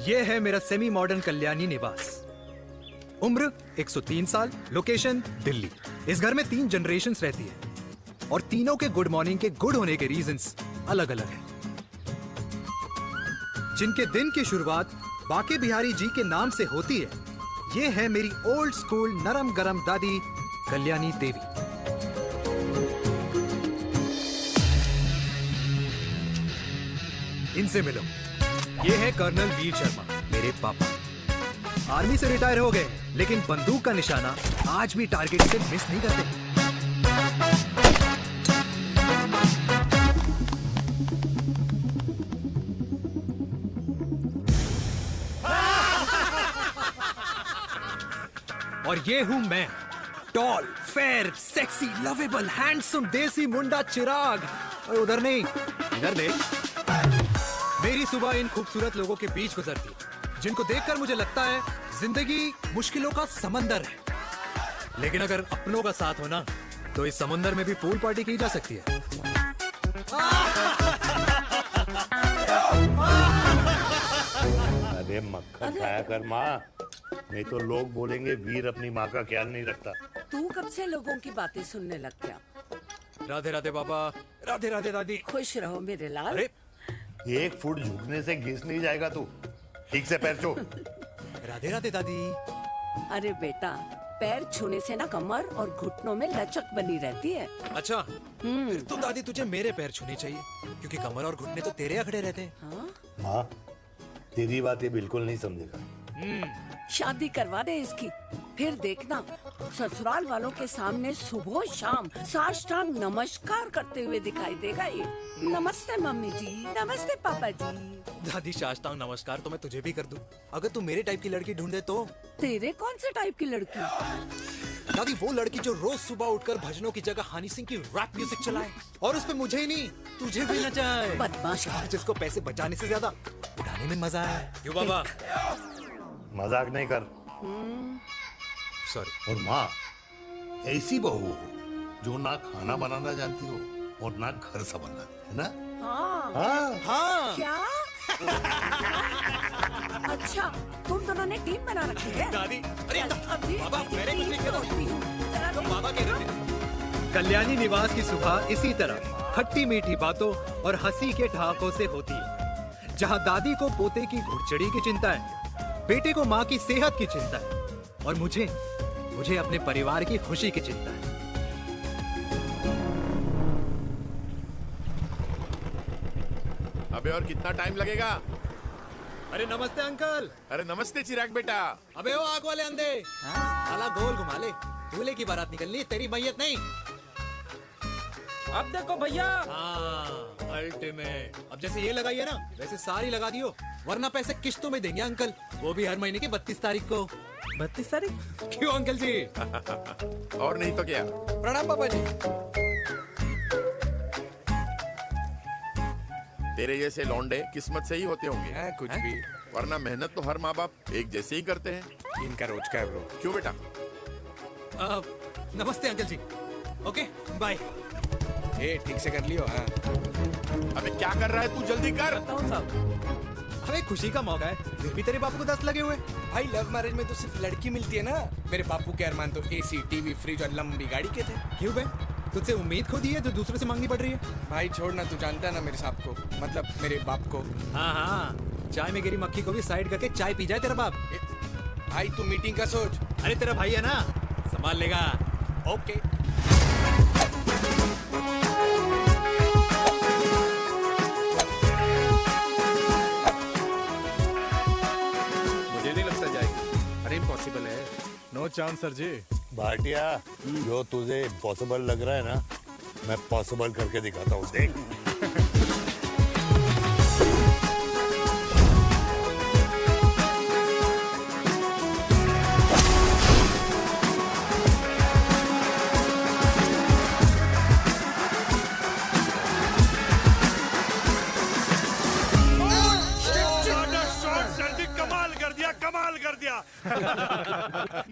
ये है मेरा सेमी मॉडर्न कल्याणी निवास। उम्र 103 साल, लोकेशन दिल्ली। इस घर में 3 जनरेशंस रहती है और तीनों के गुड मॉर्निंग के गुड होने के रीजंस अलग अलग हैं। जिनके दिन की शुरुआत बाके बिहारी जी के नाम से होती है, ये है मेरी ओल्ड स्कूल नरम गरम दादी कल्याणी देवी। इनसे मिलो। ये है कर्नल वीर शर्मा, मेरे पापा। आर्मी से रिटायर हो गए लेकिन बंदूक का निशाना आज भी टारगेट से मिस नहीं करते। और ये हूं मैं, tall, fair, sexy, lovable, handsome, देसी मुंडा चिराग। और उधर नहीं, इधर देख। मेरी सुबह इन खूबसूरत लोगों के बीच गुजरती है जिनको देखकर मुझे लगता है जिंदगी मुश्किलों का समंदर है, लेकिन अगर अपनों का साथ हो ना तो इस समुंदर में भी पूल पार्टी की जा सकती है। अरे मक्खन खाया कर माँ, नहीं तो लोग बोलेंगे वीर अपनी माँ का ख्याल नहीं रखता। तू कब से लोगों की बातें सुनने लग गया? राधे राधे बाबा, राधे राधे दादी। खुश रहो मेरे लाल। अरे 1 फुट झुकने से घिस नहीं जाएगा तू, ठीक से पैर छू। राधे राधे दादी। अरे बेटा, पैर छूने से ना कमर और घुटनों में लचक बनी रहती है। अच्छा, फिर तो दादी तुझे मेरे पैर छूने चाहिए क्योंकि कमर और घुटने तो तेरे अखड़े रहते हैं। हाँ? माँ, तेरी बात ये बिल्कुल नहीं समझेगा। शादी करवा दे इसकी, फिर देखना ससुराल वालों के सामने सुबह शाम साष्टांग नमस्कार करते हुए दिखाई देगा ये। नमस्ते मम्मी जी, नमस्ते पापा जी। दादी साष्टांग नमस्कार तो मैं तुझे भी कर दूं, अगर तू मेरे टाइप की लड़की ढूंढे तो। तेरे कौन से टाइप की लड़की? दादी वो लड़की जो रोज सुबह उठकर भजनों की जगह हनी सिंह की रैप म्यूजिक चलाए और उसपे मुझे ही नहीं तुझे भी नचाए। बदमाश। जिसको पैसे बचाने से ज्यादा उड़ाने में मजा है। क्यों बाबा? मजाक नहीं कर। सॉरी। और माँ, ऐसी बहू हो जो ना खाना बनाना जानती हो और ना घर संभालना, है ना? हाँ। हाँ हाँ। क्या? अच्छा, तुम दोनों ने टीम बना रखी है? दादी, अरे अभी बाबा, मैंने कुछ नहीं किया। जरा तो बाबा कह रहे थे। कल्याणी निवास की सुबह इसी तरह खट्टी मीठी बातों और हंसी के ठहाकों से होती है, जहां दादी को पोते की घुड़चड़ी की चिंता है, बेटे को माँ की सेहत की चिंता है और मुझे अपने परिवार की खुशी की चिंता है। अबे और कितना टाइम लगेगा? अरे नमस्ते अंकल। अरे नमस्ते चिराग बेटा। अबे वो आग वाले अंधे, साला गोल घुमा ले। दूल्हे की बारात निकलनी, तेरी मैयत नहीं। अब देखो भैया। हाँ, अल्टीमेट। अब जैसे ये लगाई है ना, वैसे सारी लगा दियो, वरना पैसे किश्तों में देंगे अंकल, वो भी हर महीने की 32 तारीख को। 32 तारीख? क्यों अंकल जी? और नहीं तो क्या। प्रणाम पापा जी। तेरे जैसे लौंडे किस्मत से ही होते होंगे। कुछ भी, वरना मेहनत तो हर माँ बाप एक जैसे ही करते हैं। इनका रोज का है ब्रो। क्यों बेटा? नमस्ते अंकल जी। Okay bye. ठीक से कर लियो। हाँ। अबे क्या कर रहा है तू, जल्दी कर। बताओ साहब। हमें खुशी का मौका है, फिर भी तेरे बापू को 10 लगे हुए। भाई लव मैरिज में तो सिर्फ लड़की मिलती है ना। मेरे बापू के अरमान तो एसी, टीवी, फ्रिज और लंबी गाड़ी के थे। क्यों बे? तुझसे उम्मीद खो दी है जो दूसरे से मांगनी पड़ रही है। भाई छोड़ना, तू जानता है ना मेरे साहब को, मतलब मेरे बाप को। हाँ हाँ, चाय में गिरी मक्खी को भी साइड करके चाय पी जाए तेरा बाप। भाई तू मीटिंग का सोच। अरे तेरा भाई है ना, संभाल लेगा। ओके। मुझे नहीं लगता जाएगी। अरे इम्पॉसिबल है। नो चांस सर जी। भाटिया, जो तुझे इम्पॉसिबल लग रहा है ना, मैं पॉसिबल करके दिखाता हूँ, देख।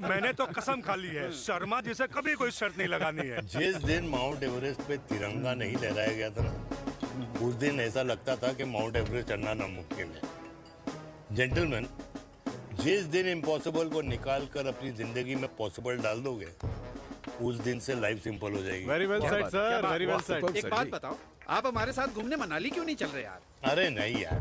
मैंने तो कसम खा ली है, शर्मा जी से कभी कोई शर्त नहीं लगानी है। जिस दिन माउंट एवरेस्ट पे तिरंगा नहीं लहराया गया था ना, उस दिन ऐसा लगता था कि माउंट एवरेस्ट चढ़ना नामुमकिन है। जेंटलमैन, जिस दिन इम्पॉसिबल को निकाल कर अपनी जिंदगी में पॉसिबल डाल दोगे, उस दिन से लाइफ सिंपल हो जाएगी। Very well said sir, very well said. एक बात बताओ, आप हमारे साथ घूमने मनाली क्यों नहीं चल रहे यार? अरे नहीं यार,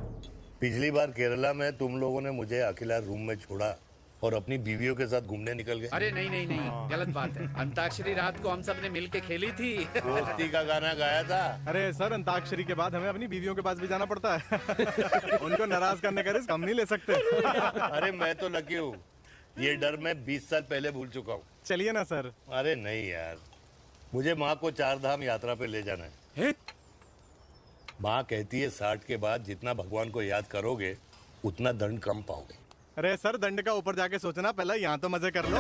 पिछली बार केरला में तुम लोगों ने मुझे अकेला रूम में छोड़ा और अपनी बीवियों के साथ घूमने निकल गए। अरे नहीं नहीं नहीं, गलत बात है। अंताक्षरी रात को हम सब ने मिल के खेली थी। दोस्ती का गाना गाया था। अरे सर, अंताक्षरी के बाद हमें अपनी बीवियों के पास भी जाना पड़ता है। उनको नाराज करने का रिस्क हम नहीं ले सकते। अरे मैं तो लकी हूँ, ये डर मैं 20 साल पहले भूल चुका हूँ। चलिए ना सर। अरे नहीं यार, मुझे माँ को 4 धाम यात्रा पे ले जाना है। माँ कहती है 60 के बाद जितना भगवान को याद करोगे उतना दंड कम पाओगे। अरे सर, दंड का ऊपर जाके सोचना, पहले यहाँ तो मजे कर लो।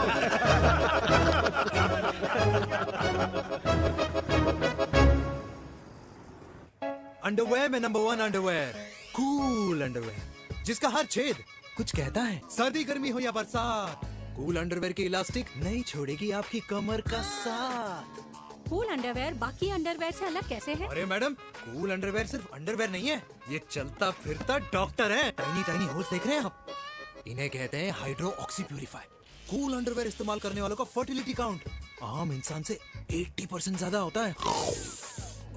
अंडरवेयर में नंबर 1 अंडरवेयर, कूल अंडरवेयर, जिसका हर छेद कुछ कहता है। सर्दी गर्मी हो या बरसात, कूल अंडरवेयर की इलास्टिक नहीं छोड़ेगी आपकी कमर का साथ। कूल अंडरवेयर बाकी अंडरवेयर से अलग कैसे है? अरे मैडम, कूल अंडरवेयर सिर्फ अंडरवेयर नहीं है, ये चलता फिरता डॉक्टर है। टाइनी टाइनी होल्स देख रहे हैं आप? इन्हें कहते हैं hydro oxy purifier. Cool underwear इस्तेमाल करने वालों का फर्टिलिटी काउंट आम इंसान से 80% ज्यादा होता है।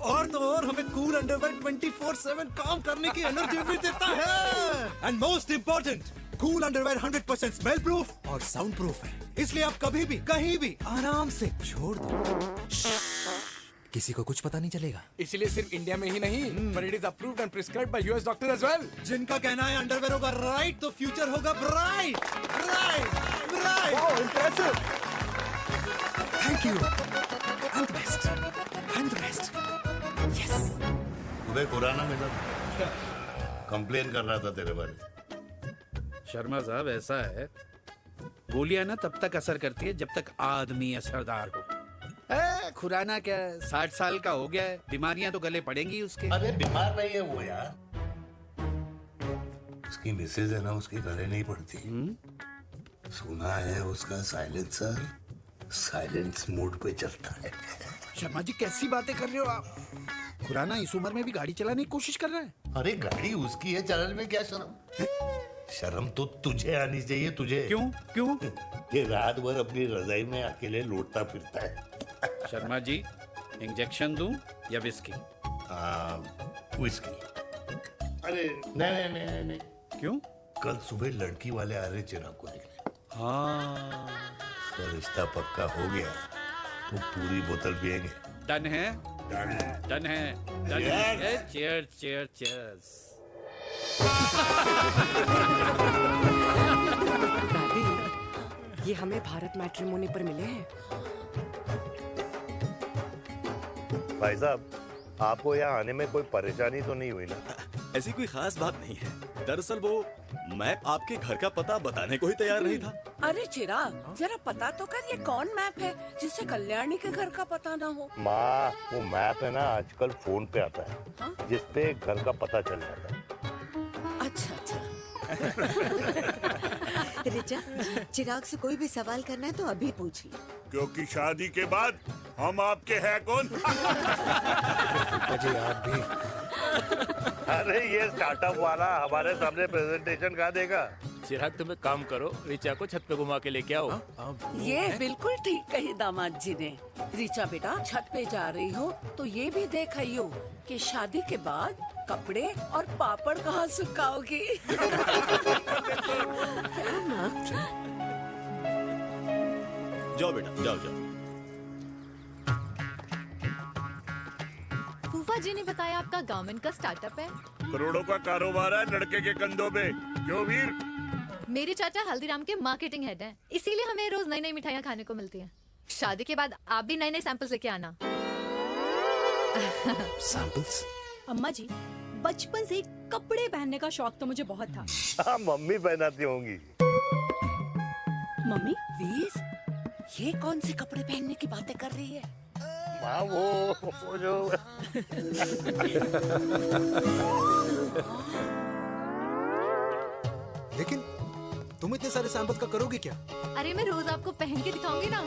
और तो और हमें कूल अंडरवेयर 24/7 काम करने की एनर्जी भी देता है। And most important, cool underwear 100% smell proof और साउंड प्रूफ है, इसलिए आप कभी भी कहीं भी आराम से छोड़ दो, किसी को कुछ पता नहीं चलेगा। इसीलिए सिर्फ इंडिया में ही नहीं, but it is approved and prescribed by US doctor as well. जिनका कहना है अंडरवेयर होगा राइट तो फ्यूचर होगा bright, bright, bright. Oh, impressive. Thank you. I'm the best. I'm the best. Yes. तुम्हें पुराना मिला, कंप्लेन कर रहा था तेरे बारे में। शर्मा साहब, ऐसा है, गोलियां ना तब तक असर करती है जब तक आदमी असरदार हो। खुराना क्या, 60 साल का हो गया है, बीमारियां तो गले पड़ेंगी उसके। अरे बीमार नहीं है वो यार, उसकी मिसेज है ना, उसके गले नहीं पड़ती। सुना है उसका साइलेंसर साइलेंस मोड पे चलता है। शर्मा जी, कैसी बातें कर रहे हो आप? खुराना इस उम्र में भी गाड़ी चलाने की कोशिश कर रहा है। अरे गाड़ी उसकी है, चलाने में क्या शर्म? शर्म तो तुझे आनी चाहिए, तुझे। क्यों क्यों? ये रात भर अपनी रजाई में अकेले लौटता फिरता है। शर्मा जी, इंजेक्शन दूं या विस्की? विस्की। अरे नहीं नहीं नहीं नहीं। क्यों? कल सुबह लड़की वाले आ रहे चिराग को देखने। हाँ, तो रिश्ता पक्का हो गया तो पूरी बोतल पिएंगे। डन है, डन है, डन है। Cheers cheers cheers. दादी, ये हमें भारत मैट्रिमोनी पर मिले हैं। भाई साहब, आपको यहाँ आने में कोई परेशानी तो नहीं हुई ना? ऐसी कोई खास बात नहीं है। दरअसल वो मैप आपके घर का पता बताने को ही तैयार नहीं था। अरे चिराग, जरा पता तो कर, ये कौन मैप है जिससे कल्याणी के घर का पता ना हो? माँ, वो मैप है ना आजकल फोन पे आता है। हाँ? जिसपे घर का पता चल जाता है। अच्छा अच्छा। रिचा, चिराग से कोई भी सवाल करना है तो अभी पूछिए, क्योंकि शादी के बाद हम आपके हैं कौन? मुझे आप भी। अरे ये स्टार्टअप वाला हमारे सामने प्रेजेंटेशन कहाँ देगा? चिराग, तुम एक काम करो, रिचा को छत पे घुमा के लेके आओ। ये बिल्कुल ठीक कही दामाद जी ने। रिचा बेटा, छत पे जा रही हो तो ये भी देख आइयो कि शादी के बाद कपड़े और पापड़ कहाँ सुखाओगी। जाओ बेटा, जाओ जाओ। फूफा जी ने बताया आपका गवर्नमेंट का स्टार्टअप है। करोड़ों का कारोबार है लड़के के कंधों पे। क्यों वीर? मेरे चाचा हल्दीराम के मार्केटिंग हेड हैं, इसीलिए हमें रोज नई नई मिठाइयाँ खाने को मिलती हैं। शादी के बाद आप भी नए नए सैंपल्स लेके आना। सैंपल्स? अम्मा जी, बचपन से ही कपड़े पहनने का शौक तो मुझे बहुत था। हाँ, मम्मी पहनाती होंगी। मम्मी? वीर, ये कौन से कपड़े पहनने की बातें कर रही है? माँ, वो जो लेकिन तुम इतने सारे सैंपल्स का करोगे क्या? अरे मैं रोज आपको पहन के दिखाऊंगी ना।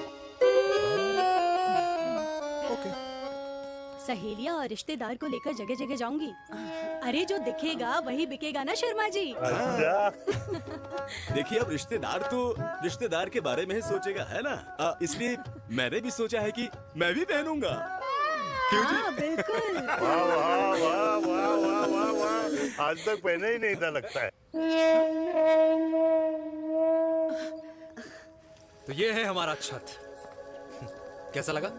ओके। सहेलियां और रिश्तेदार को लेकर जगह जगह जाऊंगी। अरे जो दिखेगा वही बिकेगा ना शर्मा जी। देखिए अब रिश्तेदार तो रिश्तेदार के बारे में ही सोचेगा, है ना? इसलिए मैंने भी सोचा है कि मैं भी पहनूंगा। हाँ बिल्कुल। वाह वाह वाह वाह वाह वाह वाह, आज तक पहने ही नहीं था लगता है। तो ये है हमारा छत, कैसा लगा?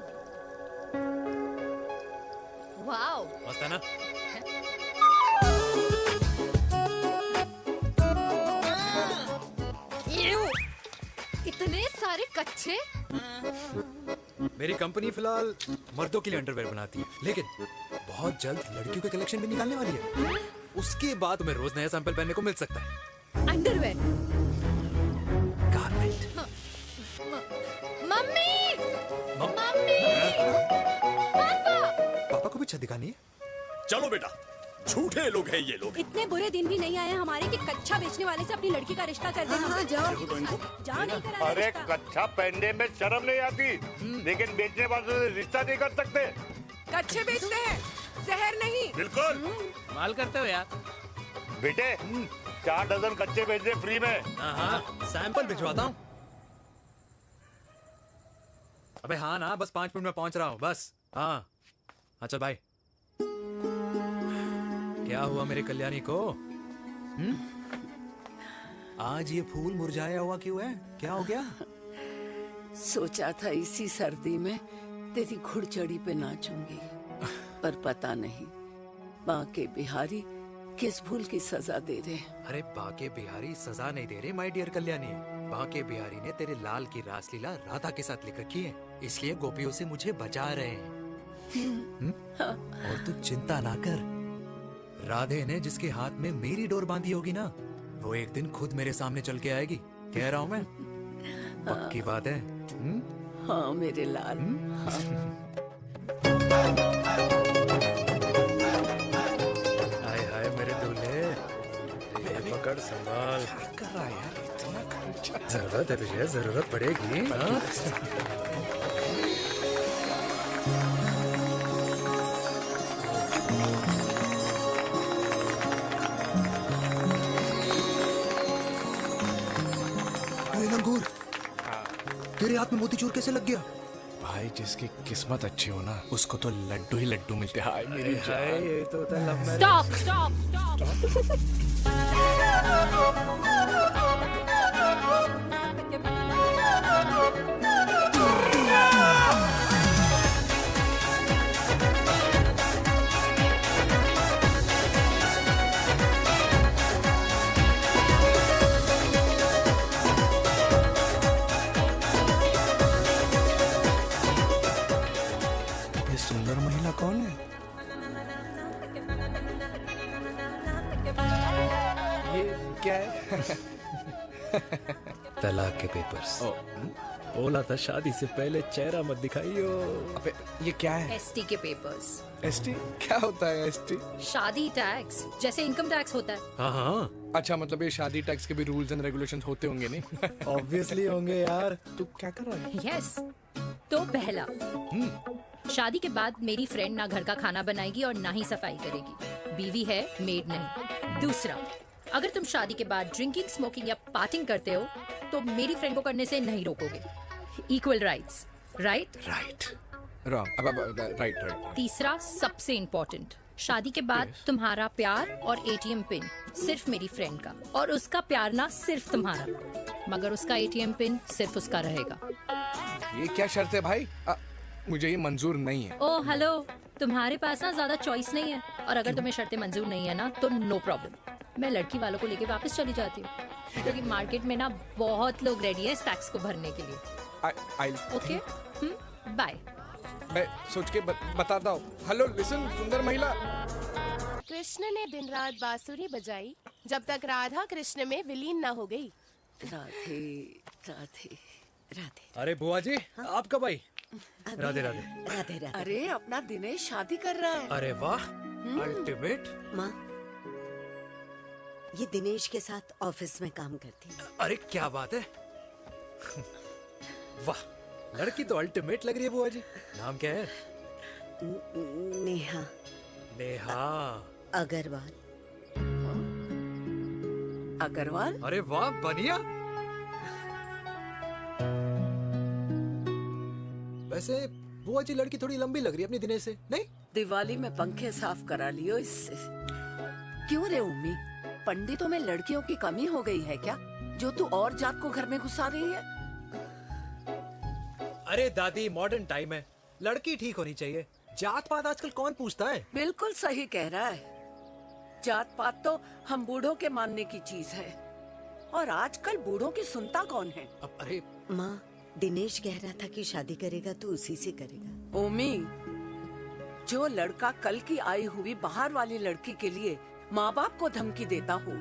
वाओ, मस्त है ना? इतने सारे कच्चे। मेरी कंपनी फिलहाल मर्दों के लिए अंडरवेयर बनाती है, लेकिन बहुत जल्द लड़कियों के कलेक्शन भी निकालने वाली है। उसके बाद तुम्हें रोज नया सैंपल पहनने को मिल सकता है। अंडरवेयर? गारमेंट। मम्मी, मम्मी, पापा। पापा को भी छत दिखानी है? चलो बेटा, झूठे लोग हैं ये लोग। इतने बुरे दिन भी नहीं आए हमारे कि कच्चा बेचने वाले से अपनी लड़की का रिश्ता कर देना। हाँ, जाओ जाओ नहीं करा अरे कच्चा पहनने में शर्म नहीं आती, लेकिन बेचने वालों से रिश्ता नहीं कर सकते। कच्चे बेचते हैं, जहर नहीं। बिल्कुल माल करते हो यार। बेटे 4 डजन कच्चे भेज दे फ्री में। हाँ, सैंपल भिजवाता हूँ। अबे हाँ ना, बस 5 मिनट में पहुंच रहा हूँ बस। हाँ अच्छा भाई। क्या हुआ मेरे कल्याणी को? आज ये फूल मुरझाया हुआ क्यों है? क्या हो गया? सोचा था इसी सर्दी में तेरी घुड़चड़ी पे नाचूंगी, पर पता नहीं बाके बिहारी किस भूल की सजा दे रहे। अरे बाके बिहारी सजा नहीं दे रहे माय डियर कल्याणी। बाके बिहारी ने तेरे लाल की रासलीला राधा के साथ लिख रखी है, इसलिए गोपियों से मुझे बचा रहे हैं। और तू चिंता ना कर, राधे ने जिसके हाथ में मेरी डोर बांधी होगी ना, वो एक दिन खुद मेरे सामने चल के आएगी। कह रहा हूँ मैं, पक्की बात है। हाँ मेरे लाल। हाय हाय मेरे दूल्हे, पकड़ संभाल। कर रहा है यार, इतना खर्चा। जरूरत है तुझे, जरूरत पड़ेगी। हाँ? लंगूर, तेरे हाथ में मोतीचूर कैसे लग गया? भाई जिसकी किस्मत अच्छी हो ना, उसको तो लड्डू ही लड्डू मिलते हैं। हाय मेरी हाय, ये तो होता है लव मैरिज। स्टॉप स्टॉप ये सुंदर महिला कौन है? ये क्या है? तलाक के पेपर्स। बोला था शादी से पहले चेहरा मत दिखाइयो। अबे ये क्या है? एसटी के पेपर्स। एसटी क्या होता है? एसटी शादी टैक्स, जैसे इनकम टैक्स होता है। हाँ हाँ, अच्छा, मतलब ये शादी टैक्स के भी रूल्स एंड रेगुलेशंस होते होंगे नहीं? ऑब्वियसली होंगे यार। तू क्या कर रहा है? यस। तो पहला, शादी के बाद मेरी फ्रेंड ना घर का खाना बनाएगी और ना ही सफाई करेगी, बीवी है, मेड नहीं। दूसरा, अगर तुम शादी के बाद ड्रिंकिंग, स्मोकिंग या पार्टिंग करते हो तो मेरी फ्रेंड को करने से नहीं रोकोगे। Equal rights, right? Right wrong. अब राइट राइट। तीसरा, सबसे इम्पोर्टेंट, शादी के बाद तुम्हारा प्यार और एटीएम पिन सिर्फ मेरी फ्रेंड का, और उसका प्यार ना सिर्फ तुम्हारा, मगर उसका एटीएम पिन सिर्फ उसका रहेगा। ये क्या शर्त है भाई? मुझे ये मंजूर नहीं है। ओ हेलो, तुम्हारे पास ना ज्यादा चॉइस नहीं है, और अगर तुम्हें शर्तें मंजूर नहीं है ना तो नो प्रॉब्लम, मैं लड़की वालों को लेके वापस चली जाती हूँ, क्योंकि मार्केट में ना बहुत लोग रेडी है इस टैक्स को भरने के लिए। Okay bye. मैं सोच के बताता हूँ। हेलो लिसन सुंदर महिला। कृष्ण ने दिन रात बांसुरी बजाई जब तक राधा कृष्ण में विलीन न हो गई। राधे राधे राधे। अरे बुआ जी, आप कब आई? राधे राधे। राधे राधे। अरे अपना दिनेश शादी कर रहा है। अरे वाह, अल्टीमेट। माँ, ये दिनेश के साथ ऑफिस में काम करती है। अरे क्या बात है। वाह, लड़की तो अल्टीमेट लग रही है बुआ जी। नाम क्या है? नेहा नेहा अग्रवाल। अग्रवाल? अरे वाह, बढ़िया। वैसे बुआ जी लड़की थोड़ी लंबी लग रही है अपनी दिनेश से, नहीं? दिवाली में पंखे साफ करा लियो इससे। क्यों रे उम्मी, पंडितों में लड़कियों की कमी हो गई है क्या, जो तू और जात को घर में घुसा रही है? अरे दादी, मॉडर्न टाइम है, लड़की ठीक होनी चाहिए। जात पात आजकल कौन पूछता है? बिल्कुल सही कह रहा है। जात पात तो हम बूढ़ों के मानने की चीज है, और आजकल बूढ़ों की सुनता कौन है? अरे माँ, दिनेश कह रहा था कि शादी करेगा तो उसी से करेगा। ओमी, जो लड़का कल की आई हुई बाहर वाली लड़की के लिए माँ बाप को धमकी देता हो,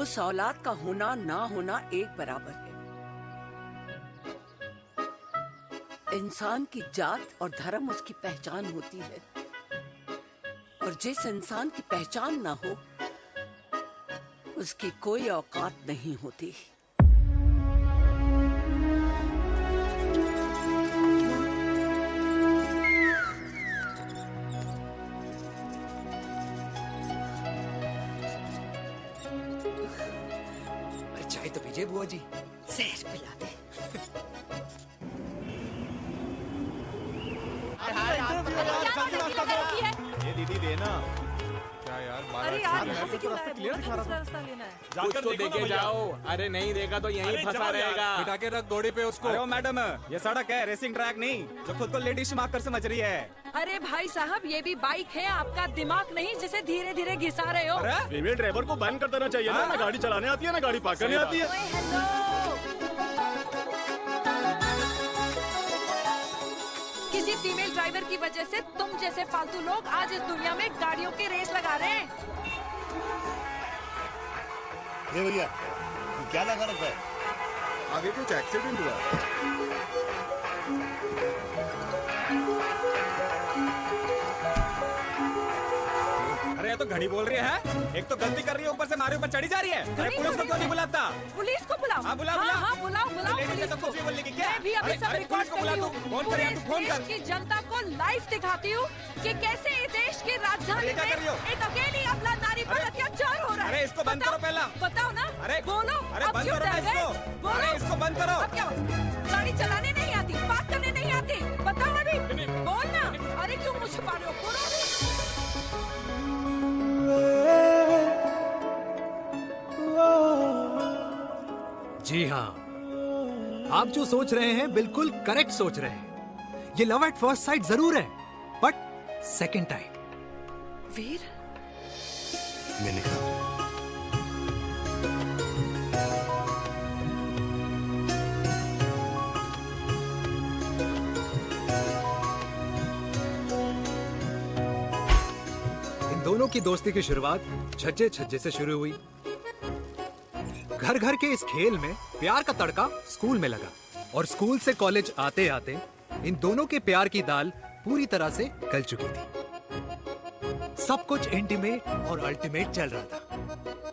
उस औलाद का होना ना होना एक बराबर है। इंसान की जात और धर्म उसकी पहचान होती है, और जिस इंसान की पहचान ना हो, उसकी कोई औकात नहीं होती। चाय तो पीजिए बुआ जी। जहर पिला दे। ये दीदी देना। क्या यार, अरे यार, यहाँ से क्यों लाए? दूसरा रास्ता लेना है। कुछ तो देके जाओ। अरे नहीं देगा तो यहीं फंसा रहेगा। बिठा के रख घोड़े पे उसको। अरे मैडम, ये सड़क है, रेसिंग ट्रैक नहीं, जो खुद को लेडी शिमाक कर समझ रही है। अरे भाई साहब, ये भी बाइक है, आपका दिमाग नहीं जिसे धीरे धीरे घिसा रहे हो। फीमेल ड्राइवर को बैन कर देना चाहिए ना गाड़ी चलाने आती है ना गाड़ी पार्क करने आती है। किसी फीमेल ड्राइवर की वजह से तुम जैसे फालतू लोग आज इस दुनिया में गाड़ियों की रेस लगा रहे हैं। भैया, क्या लगा रखा है? आगे कुछ एक्सीडेंट हुआ। अरे ये तो घड़ी बोल रही है, एक तो गलती कर रही है, ऊपर से हमारे ऊपर चढ़ी जा रही है। अरे पुलिस को क्यों नहीं बुलाता? पुलिस को बुलाओ। हाँ, बुलाओ, हाँ, बुलाओ। हाँ, बुलाओ बुलाओ लेडीज पुलिस ने तो को। कुछ भी बोलने की क्या? मैं भी अभी सब अरे रिकॉर्ड पुलिस को कर बुला रही दो। हूँ। फोन कर पूरे यार, तू फोन कर। देश की जनता को लाइव दिखाती हूँ कि कैसे इस देश की राजधानी अरे क्या कर रही हो? में एक अकेली अबला नारी पर अत्याचार हो रहा है। अरे इसको बंद करो पहला। बताओ ना। अरे बोलो। अरे अब बंद क्यों करो ना डर रहे? इसको। बोलो। अरे इसको बंद करो। अब क्या गाड़ी चलाने नहीं आती, बात करने नहीं आती, बताओ अभी। बोल ना। अरे क्यों मुझे छुपा रहे हो? बोलो। जी हाँ, आप जो सोच रहे हैं बिल्कुल करेक्ट सोच रहे हैं। ये लव एट फर्स्ट साइट जरूर है, बट सेकंड टाइम। वीर, मैंने कहा इन दोनों की दोस्ती की शुरुआत छज्जे छज्जे से शुरू हुई। घर घर के इस खेल में प्यार का तड़का स्कूल में लगा, और स्कूल से कॉलेज आते आते इन दोनों के प्यार की दाल पूरी तरह से गल चुकी थी। सब कुछ इंटीमेट और अल्टीमेट चल रहा था,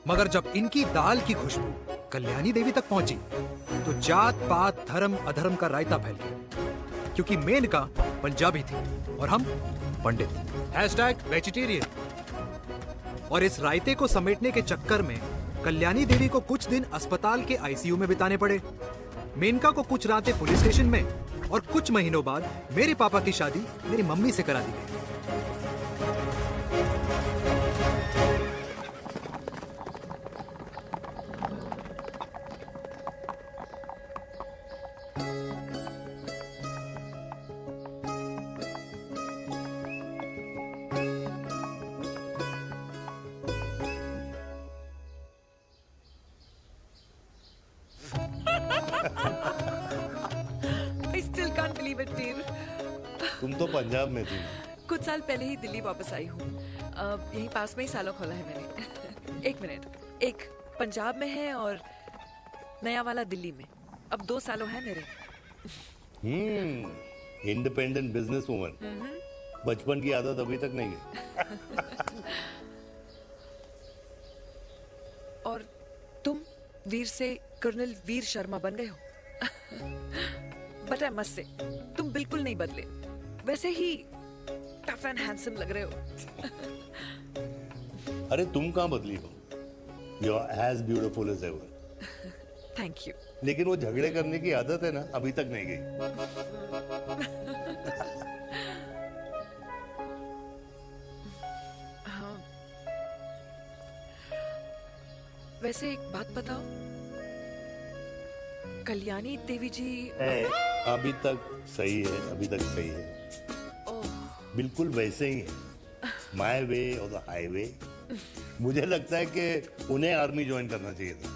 मगर जब इनकी दाल की खुशबू कल्याणी देवी तक पहुंची तो जात पात धर्म अधर्म का रायता फैल गया, क्योंकि मेनका पंजाबी थी और हम पंडित। #वेजिटेरियन। और इस रायते को समेटने के चक्कर में कल्याणी देवी को कुछ दिन अस्पताल के आईसीयू में बिताने पड़े, मेनका को कुछ रातें पुलिस स्टेशन में, और कुछ महीनों बाद मेरे पापा की शादी मेरी मम्मी से करा दी गई। I still can't believe it, वीर। तुम तो पंजाब में थी। कुछ साल पहले ही दिल्ली वापस आई हूँ। यहीं पास में ही सालों खोला है मैंने। एक मिनट, एक पंजाब में है और नया वाला दिल्ली में। अब 2 सालों है मेरे। Independent business woman. बचपन की आदत अभी तक नहीं है। और तुम वीर से कर्नल वीर शर्मा बन गए हो। बट आई मस्ट से, तुम बिल्कुल नहीं बदले। वैसे ही टफ एंड हैंडसम लग रहे हो। अरे तुम कहाँ बदली हो? You are as beautiful as ever. Thank you. लेकिन वो झगड़े करने की आदत है ना, अभी तक नहीं गई। हाँ। वैसे एक बात बताओ, कल्याणी देवी जी अभी तक सही है, अभी तक सही है, बिल्कुल वैसे ही है, माय वे और द हाईवे। मुझे लगता है कि उन्हें आर्मी ज्वाइन करना चाहिए था।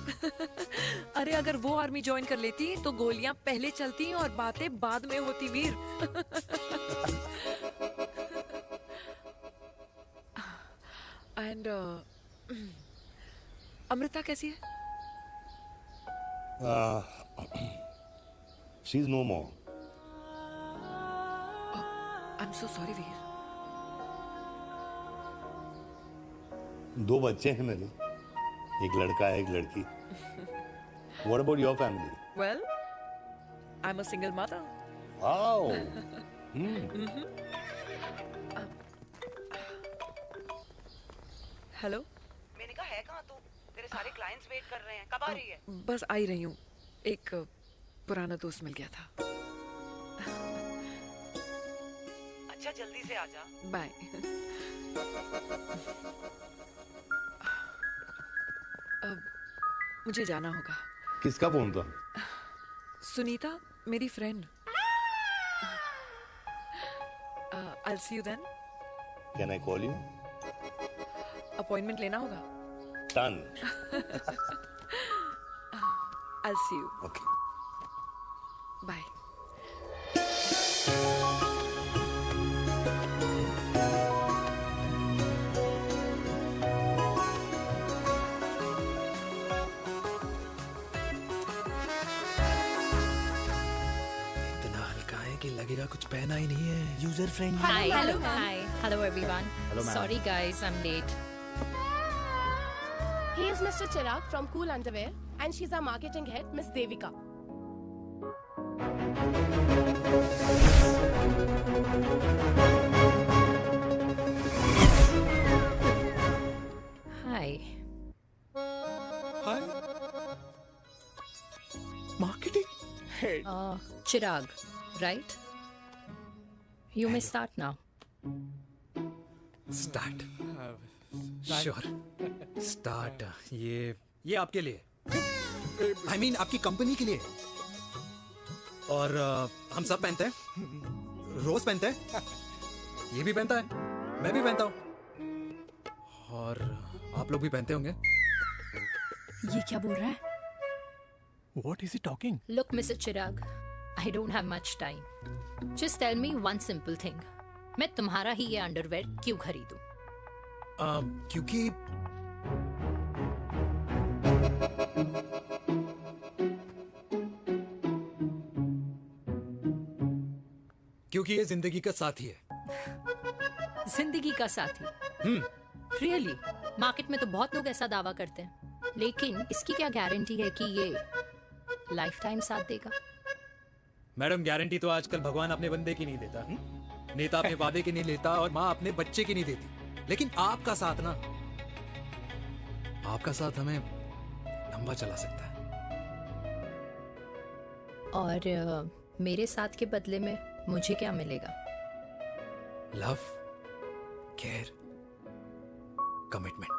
अरे अगर वो आर्मी ज्वाइन कर लेती तो गोलियां पहले चलती और बातें बाद में होती वीर। एंड अमृता कैसी है? She is no more. I am so sorry Veer. 2 बच्चे हैं मेरे, एक लड़का है, एक लड़की। What about your family? Well, I'm a single mother. Wow. Hello. मैंने कहा है कहाँ तू? तेरे सारे क्लाइंट्स वेट कर रहे हैं, कब आ रही है? बस आ ही रही हूँ, एक पुराना दोस्त मिल गया था। अच्छा जल्दी से आ जा। बाय। अब मुझे जाना होगा। किसका फोन था? सुनीता, मेरी friend. I'll see you then. Can I call you? Appointment लेना होगा। Done. I'll see you. Okay. Bye. लगेगा कुछ पहना ही नहीं है। User friendly. Hi. Hello everyone. Sorry guys, I'm late. He is Mr. Chirag from Cool Underwear and she's our marketing head, Miss Devika. Hi. Hi. Marketing head. Chirag, right? You may start now. Start. Sure. Start. ये आपके लिए। I mean आपकी company के लिए। और हम सब पहनते हैं। रोज पहनते हैं। ये भी पहनता है। मैं भी पहनता हूँ। और आप लोग भी पहनते होंगे। ये क्या बोल रहा है? What is he talking? Look, Mr. Chirag, I don't have much time. Just tell me one simple thing. मैं तुम्हारा ही ये अंडरवेयर क्यों खरीदूं? क्योंकि ये जिंदगी का साथी है। जिंदगी का साथी? Really? मार्केट में तो बहुत लोग ऐसा दावा करते हैं, लेकिन इसकी क्या गारंटी है कि ये लाइफ टाइम साथ देगा? मैडम, गारंटी तो आजकल भगवान अपने बंदे की नहीं देता, नेता अपने वादे की नहीं लेता और माँ अपने बच्चे की नहीं देती। लेकिन आपका साथ ना, आपका साथ हमें लंबा चला सकता है। और मेरे साथ के बदले में मुझे क्या मिलेगा? Love, care, commitment.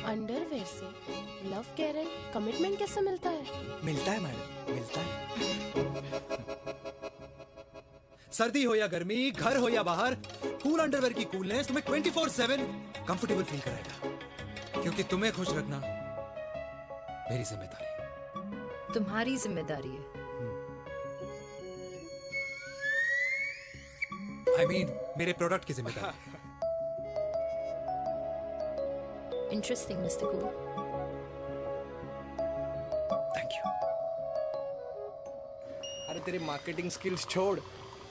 अंडरवेयर से लव, केयर एंड कमिटमेंट कैसे मिलता है? मिलता है मैडम, मिलता है। सर्दी हो या गर्मी, घर हो या बाहर, कूल अंडरवेयर की कूलनेस तुम्हें 24/7 कंफर्टेबल फील कराएगा। क्योंकि तुम्हें खुश रखना मेरी जिम्मेदारी है। तुम्हारी जिम्मेदारी है? I mean, मेरे प्रोडक्ट की जिम्मेदारी है। Interesting, Mr. Cool. Thank you. अरे तेरे मार्केटिंग स्किल्स छोड़,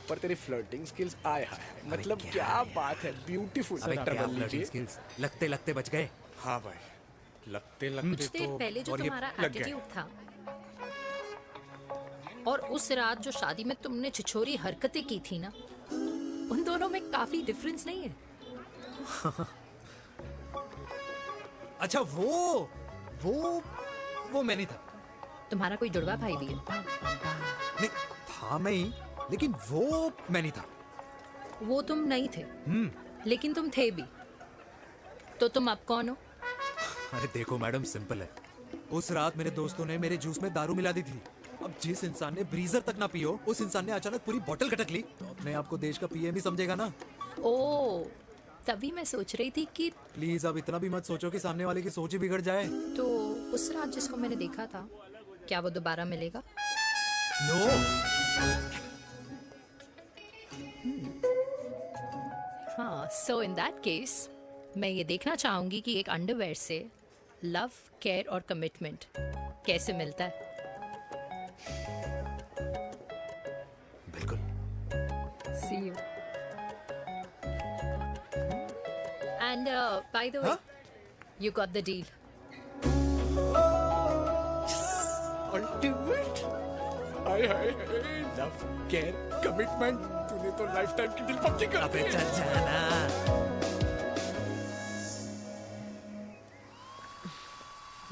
पर तेरी फ्लर्टिंग स्किल्स आए हाय, मतलब क्या बात है, ब्यूटीफुल। स्किल्स लगते लगते बच गए। हाँ भाई, लगते कुछ देर पहले जो तुम्हारा एटीट्यूड था, और उस रात जो शादी में तुमने छिछोरी हरकतें की थी ना, उन दोनों में काफी डिफरेंस नहीं है? अच्छा वो मैं नहीं था। तुम्हारा कोई जुड़वा भाई भी है? नहीं था मैं ही, लेकिन वो मैं नहीं था। वो तुम नहीं थे, लेकिन तुम थे भी। तो तुम अब कौन हो? अरे देखो मैडम, सिंपल है। उस रात मेरे दोस्तों ने मेरे जूस में दारू मिला दी थी। अब जिस इंसान ने ब्रीजर तक ना पियो, उस इंसान ने अचानक पूरी बोतल खटक ली, तो अपने आप को देश का पीएम ही समझेगा ना। ओ, तभी मैं सोच रही थी कि प्लीज अब इतना भी मत सोचो कि सामने वाले की सोच ही बिगड़ जाए। तो उस रात जिसको मैंने देखा था, क्या वो दोबारा मिलेगा? नो। हाँ, सो इन दैट केस मैं ये देखना चाहूंगी कि एक अंडरवेयर से लव, केयर और कमिटमेंट कैसे मिलता है। बिल्कुल। See you. And by the way, you got the deal. Ultimate. Hi hi love, care, commitment. तूने तो लाइफ टाइम की डील पक्की कर दी। चल जाना।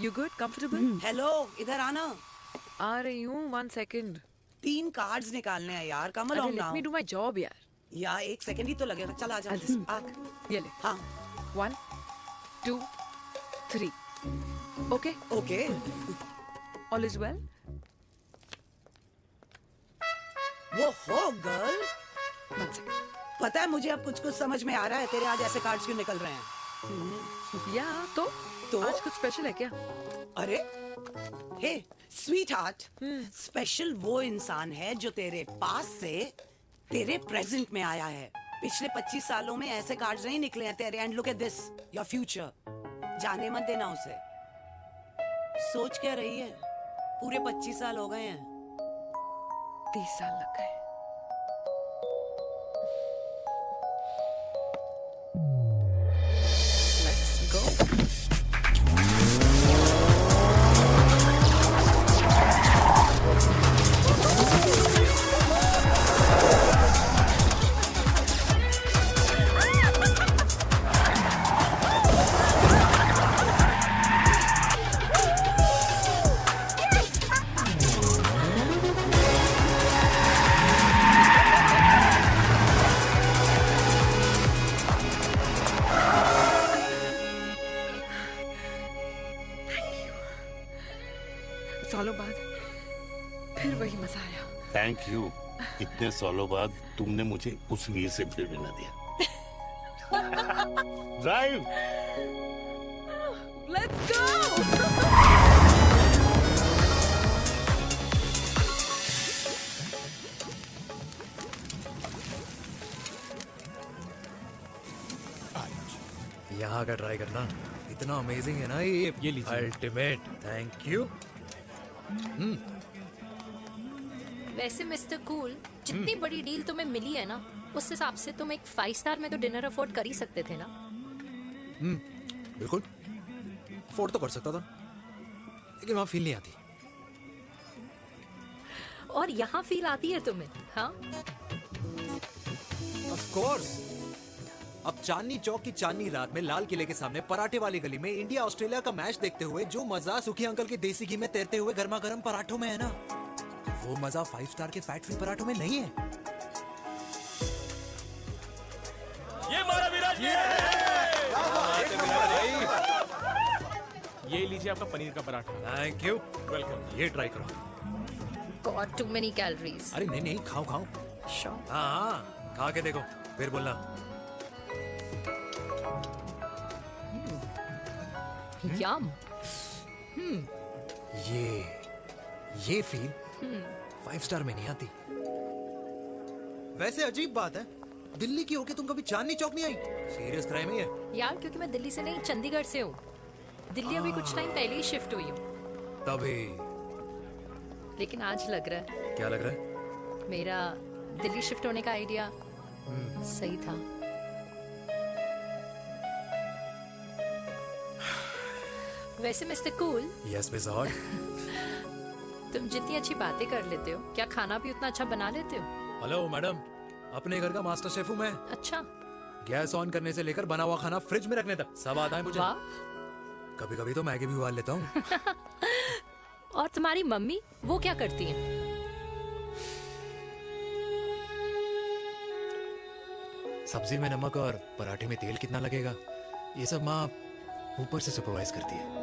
You good? Comfortable? हेलो, इधर आना। आ रही हूँ, 1 second. 3 कार्ड्स निकालने हैं यार, कम अरे along let now। me do my job यार. यार 1 सेकंड ही तो लगेगा, चल आजा। आ। ये ले. हाँ। 1, 2, 3. Okay? Okay. All is well? वो हो गर्ल। 1 second. पता है मुझे अब कुछ समझ में आ रहा है, तेरे आज ऐसे कार्ड्स क्यों निकल रहे हैं। या तो आज कुछ स्पेशल है क्या? अरे हे स्वीट हार्ट, स्पेशल वो इंसान है जो तेरे पास से तेरे प्रेजेंट में आया है। पिछले 25 सालों में ऐसे कार्ड्स नहीं निकले हैं तेरे। And look at this, your future. जाने मत देना उसे। सोच क्या रही है, पूरे 25 साल हो गए हैं। 30 साल लग गए। Let's go. सालों बाद फिर वही मजा आया। Thank you. इतने सालों बाद तुमने मुझे उस वीर से फिर मिला दिया। ड्राइव। Let's go. यहाँ का ट्राई करना, इतना अमेजिंग है ना ये लीजिए। अल्टीमेट। Thank you. वैसे मिस्टर कूल, जितनी बड़ी डील तुम्हें मिली है ना, उस हिसाब से तुम एक 5 स्टार में तो डिनर अफोर्ड कर ही सकते थे ना। बिल्कुल अफोर्ड तो कर सकता था, लेकिन वहां फील नहीं आती। और यहाँ फील आती है तुम्हें? हाँ, ऑफ कोर्स। अब चांदनी चौक की चांदनी रात में लाल किले के सामने पराठे वाली गली में इंडिया ऑस्ट्रेलिया का मैच देखते हुए जो मजा सुखी अंकल के देसी घी में तैरते हुए गर्मा गर्म पराठों में है ना, वो मजा 5 स्टार के फैट फ्री पराठों में नहीं है। ये मारा विराज। ये लीजिए आपका पनीर का पराठा। Thank you. वेलकम। ये ट्राई करो। God too many calories. अरे नहीं नहीं, खाओ खाओ। श्योर। हाँ, खा के देखो फिर बोलना। यम। ये फील 5 स्टार में नहीं आती। वैसे अजीब बात है, दिल्ली की होके तुम कभी चांदनी चौक नहीं आई? सीरियस क्राइम ही है यार, क्योंकि मैं दिल्ली से नहीं, चंडीगढ़ से हूँ। दिल्ली अभी कुछ टाइम पहले ही शिफ्ट हुई हूँ। तभी। लेकिन आज लग रहा है, क्या लग रहा है? मेरा दिल्ली शिफ्ट होने का आइडिया सही था। वैसे mister cool, yes miss hot. तुम जितनी अच्छी बातें कर लेते हो, क्या खाना भी उतना अच्छा बना लेते हो? हेलो मैडम, अपने घर का मास्टर शेफ हूँ मैं। अच्छा। गैस ऑन करने से लेकर बना हुआ खाना फ्रिज में रखने तक सब आता है मुझे। वाह। कभी कभी तो मैगी भी उबाल लेता हूँ। और तुम्हारी मम्मी वो क्या करती हैं? सब्जी में नमक और पराठे में तेल कितना लगेगा, ये सब माँ ऊपर से सुपरवाइज करती है।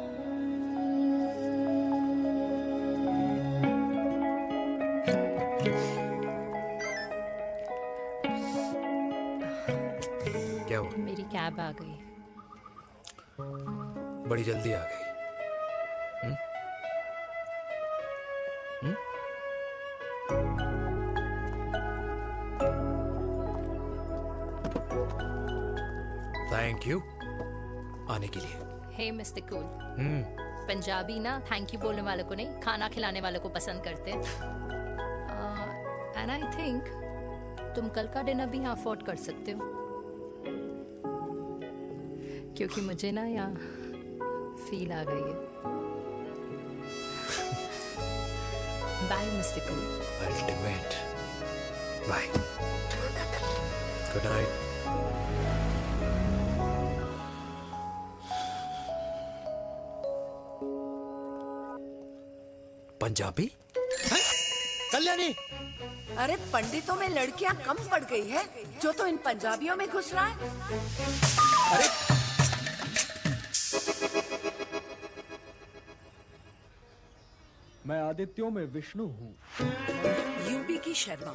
क्या हुआ? मेरी कैब आ गई। बड़ी जल्दी आ गई। थैंक यू आने के लिए। हे मिस्टर कूल, पंजाबी ना थैंक यू बोलने वालों को नहीं, खाना खिलाने वालों को पसंद करते हैं। एंड आई थिंक तुम कल का डिनर भी यहाँ अफोर्ड कर सकते हो, क्योंकि मुझे ना यहाँ फील आ गई है। Bye mister cool. Ultimate. Bye. Good night. Punjabi? Kalyani, अरे पंडितों में लड़कियां कम पड़ गई है जो तो इन पंजाबियों में घुस रहा है। अरे मैं आदित्यों में विष्णु हूँ। यूपी की शर्मा,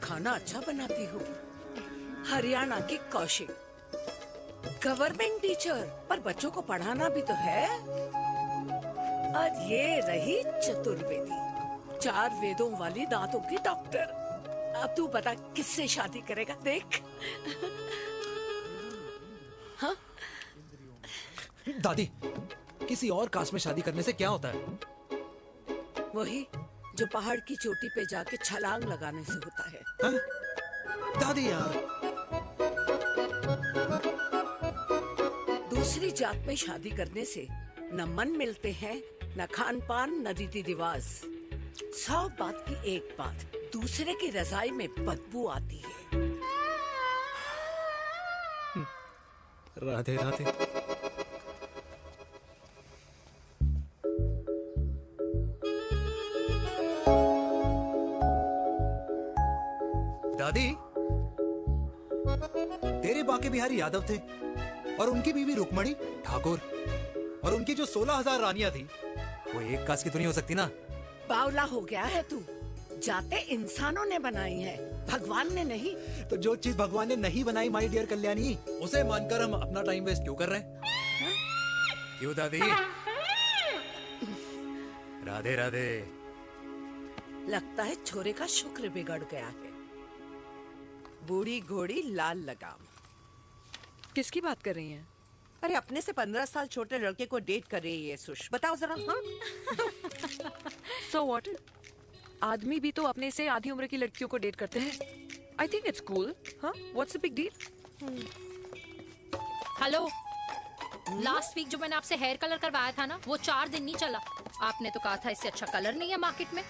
खाना अच्छा बनाती होगी। हरियाणा की कौशिक, गवर्नमेंट टीचर, पर बच्चों को पढ़ाना भी तो है। और ये रही चतुर्वेदी, 4 वेदों वाली दांतों की डॉक्टर। अब तू बता किससे शादी करेगा? देख। हाँ? दादी, किसी और कास्ट में शादी करने से क्या होता है? वही जो पहाड़ की चोटी पे जाके छलांग लगाने से होता है। हाँ? दादी यार, दूसरी जात में शादी करने से न मन मिलते हैं, न खान पान, न रीति रिवाज। 100 बात की एक बात, दूसरे की रजाई में बदबू आती है। राधे राधे। दादी, तेरे बाके बिहारी यादव थे और उनकी बीवी रुक्मणी ठाकुर, और उनकी जो 16,000 रानियां थी वो एक कास्ट की तो नहीं हो सकती ना। बावला हो गया है तू। जाते इंसानों ने बनाई है, भगवान ने नहीं। तो जो चीज भगवान ने नहीं बनाई माय डियर कल्याणी, उसे मानकर हम अपना टाइम वेस्ट क्यों कर रहे हैं? क्यों दादी? राधे राधे। लगता है छोरे का शुक्र बिगड़ गया है। बूढ़ी घोड़ी लाल लगाम। किसकी बात कर रही हैं? अरे अपने से 15 साल छोटे लड़के को डेट कर रही है सुश। बताओ जरा। हाँ? So what? आदमी भी तो अपने से आधी उम्र की लड़कियों को डेट करते हैं। I think it's cool. हाँ? What's the big deal? Hello, last week जो मैंने आपसे हेयर कलर करवाया था ना, वो 4 दिन नहीं चला। आपने तो कहा था इससे अच्छा कलर नहीं है मार्केट में।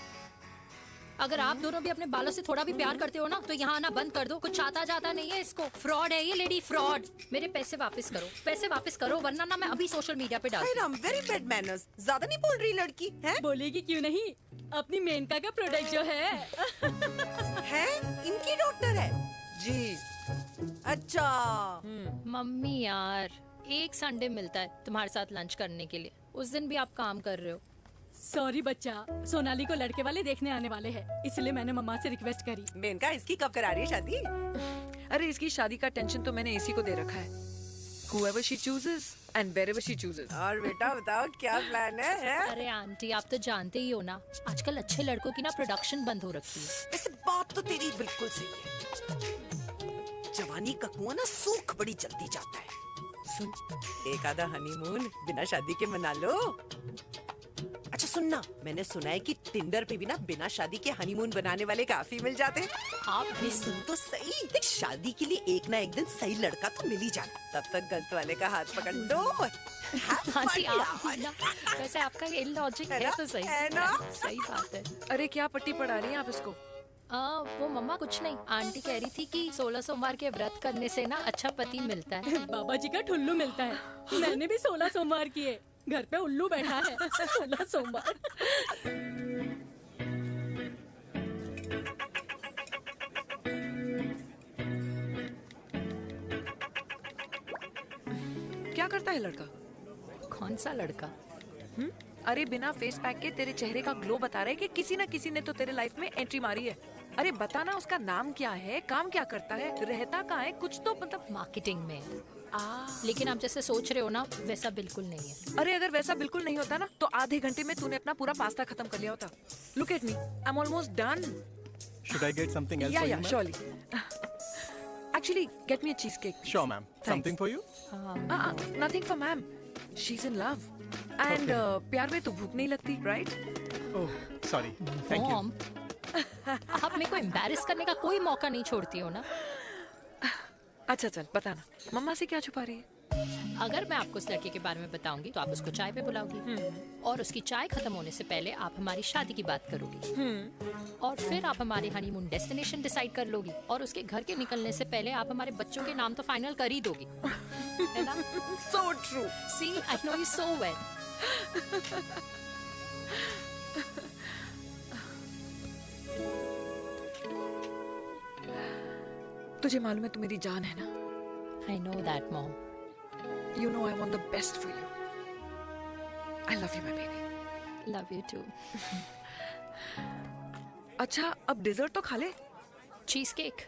अगर आप दोनों भी अपने बालों से थोड़ा भी प्यार करते हो ना, तो यहाँ आना बंद कर दो। कुछ आता जाता नहीं है इसको। फ्रॉड है ये लेडी, फ्रॉड। मेरे पैसे वापस करो, पैसे वापस करो, वरना ना मैं अभी सोशल मीडिया पे डाल दूँ। Very bad manners. ज्यादा नहीं बोल रही लड़की है? बोलेगी क्यों नहीं? अपनी मेनका का प्रोडक्ट जो है इनकी डॉक्टर है जी। अच्छा। मम्मी यार, एक संडे मिलता है तुम्हारे साथ लंच करने के लिए, उस दिन भी आप काम कर रहे हो। सॉरी बच्चा, सोनाली को लड़के वाले देखने आने वाले हैं, इसलिए मैंने मम्मा से रिक्वेस्ट करी। मेनका, इसकी कब करा रही है शादी? अरे इसकी शादी का टेंशन तो मैंने इसी को दे रखा है। Whoever she chooses and wherever she chooses. और बेटा बताओ क्या प्लान है? अरे आंटी, आप तो जानते ही हो ना, आजकल अच्छे लड़कों की ना प्रोडक्शन बंद हो रखी है। वैसे बात तो तेरी बिल्कुल सही है। जवानी का कुआं ना सूख बड़ी जल्दी जाता है। सुन, एक आधा हनीमून बिना शादी के मना लो। अच्छा अच्छा सुनना, मैंने सुना है कि टिंडर पे भी ना बिना शादी के हनीमून बनाने वाले काफी मिल जाते हैं। आप भी सुन तो सही, देख शादी के लिए एक ना एक दिन सही लड़का तो मिल ही जाना, तब तक गलत वाले का हाथ पकड़ लो। आंटी आप वैसे आपका ये लॉजिक है तो सही है ना, सही बात है। अरे क्या पट्टी पढ़ा रही हैं आप इसको? वो मम्मा कुछ नहीं, आंटी कह रही थी कि 16 सोमवार के व्रत करने से ना अच्छा पति मिलता है। बाबा जी का ठुल्लू मिलता है। मैंने भी 16 सोमवार किए, घर पे उल्लू बैठा है। 16 सोमवार। क्या करता है लड़का? कौन सा लड़का? अरे बिना फेस पैक के तेरे चेहरे का ग्लो बता रहे कि किसी ना किसी ने तो तेरे लाइफ में एंट्री मारी है। अरे बताना उसका नाम क्या है, काम क्या करता है, रहता कहाँ है, कुछ तो मतलब। मार्केटिंग में। लेकिन आप जैसे सोच रहे हो ना वैसा बिल्कुल नहीं है। अरे अगर वैसा बिल्कुल नहीं होता ना तो आधे घंटे में तूने अपना पूरा पास्ता खत्म कर लिया होता। Look at me, I am almost done. Should I get something else Yeah, for yeah, you, ma'am? surely. Actually, get me a cheesecake. Sure, ma'am. Something for you? Nothing for ma'am. She's in love. And प्यार में तो भूख नहीं लगती, right? Oh, sorry. Thank you. Mom, आप मेरे को embarrass करने का कोई मौका नहीं छोड़ती हो ना। अच्छा चल बताना, मम्मा से क्या छुपा रही है? अगर मैं आपको उस लड़के के बारे में बताऊंगी तो आप उसको चाय पे बुलाओगी और उसकी चाय खत्म होने से पहले आप हमारी शादी की बात करोगी और फिर आप हमारे हनीमून डेस्टिनेशन डिसाइड कर लोगी और उसके घर के निकलने से पहले आप हमारे बच्चों के नाम तो फाइनल कर ही दोगी, है ना? So true. See, I know you so well. तुझे मालूम है तू मेरी जान है ना? I know that, Mom. You know I want the best for you. I love you, my baby. Love you too. अच्छा अब डिजर्ट तो खा ले। Cheese cake.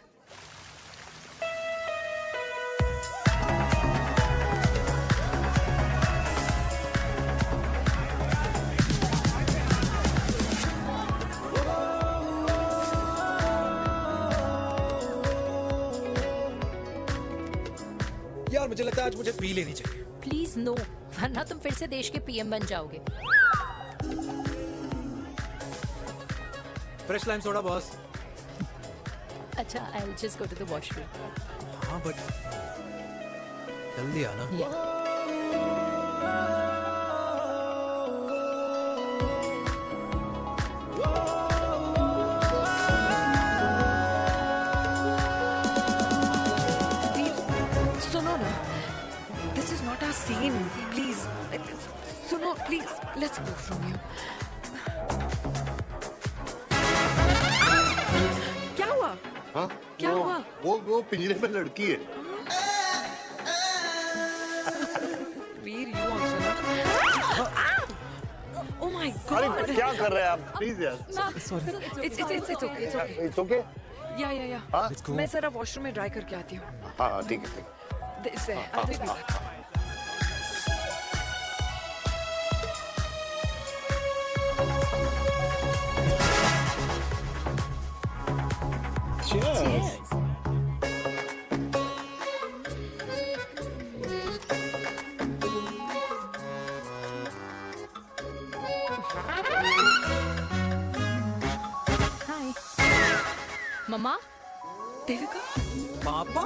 यार मुझे लगता है आज मुझे पी लेनी चाहिए। प्लीज नो, वरना तुम फिर से देश के पीएम बन जाओगे। Fresh lime soda boss. अच्छा, I will just go to the washroom. हाँ बट जल्दी आना। सुनो ना, this is not our scene. Please, सुनो please, let's go from here. क्या हुआ? हाँ? क्या हुआ? वो पिंजरे में लड़की है। वीर, you also know. Oh my God! अरे क्या कर रहे हैं आप? प्लीज यार। Sorry. It's okay. It's okay. It's okay? या हाँ? मैं जरा वॉशरूम में ड्राई करके आती हूँ। हाँ ठीक है। This है, I'll take you back. Cheers. हाय मम्मा। देविका। पापा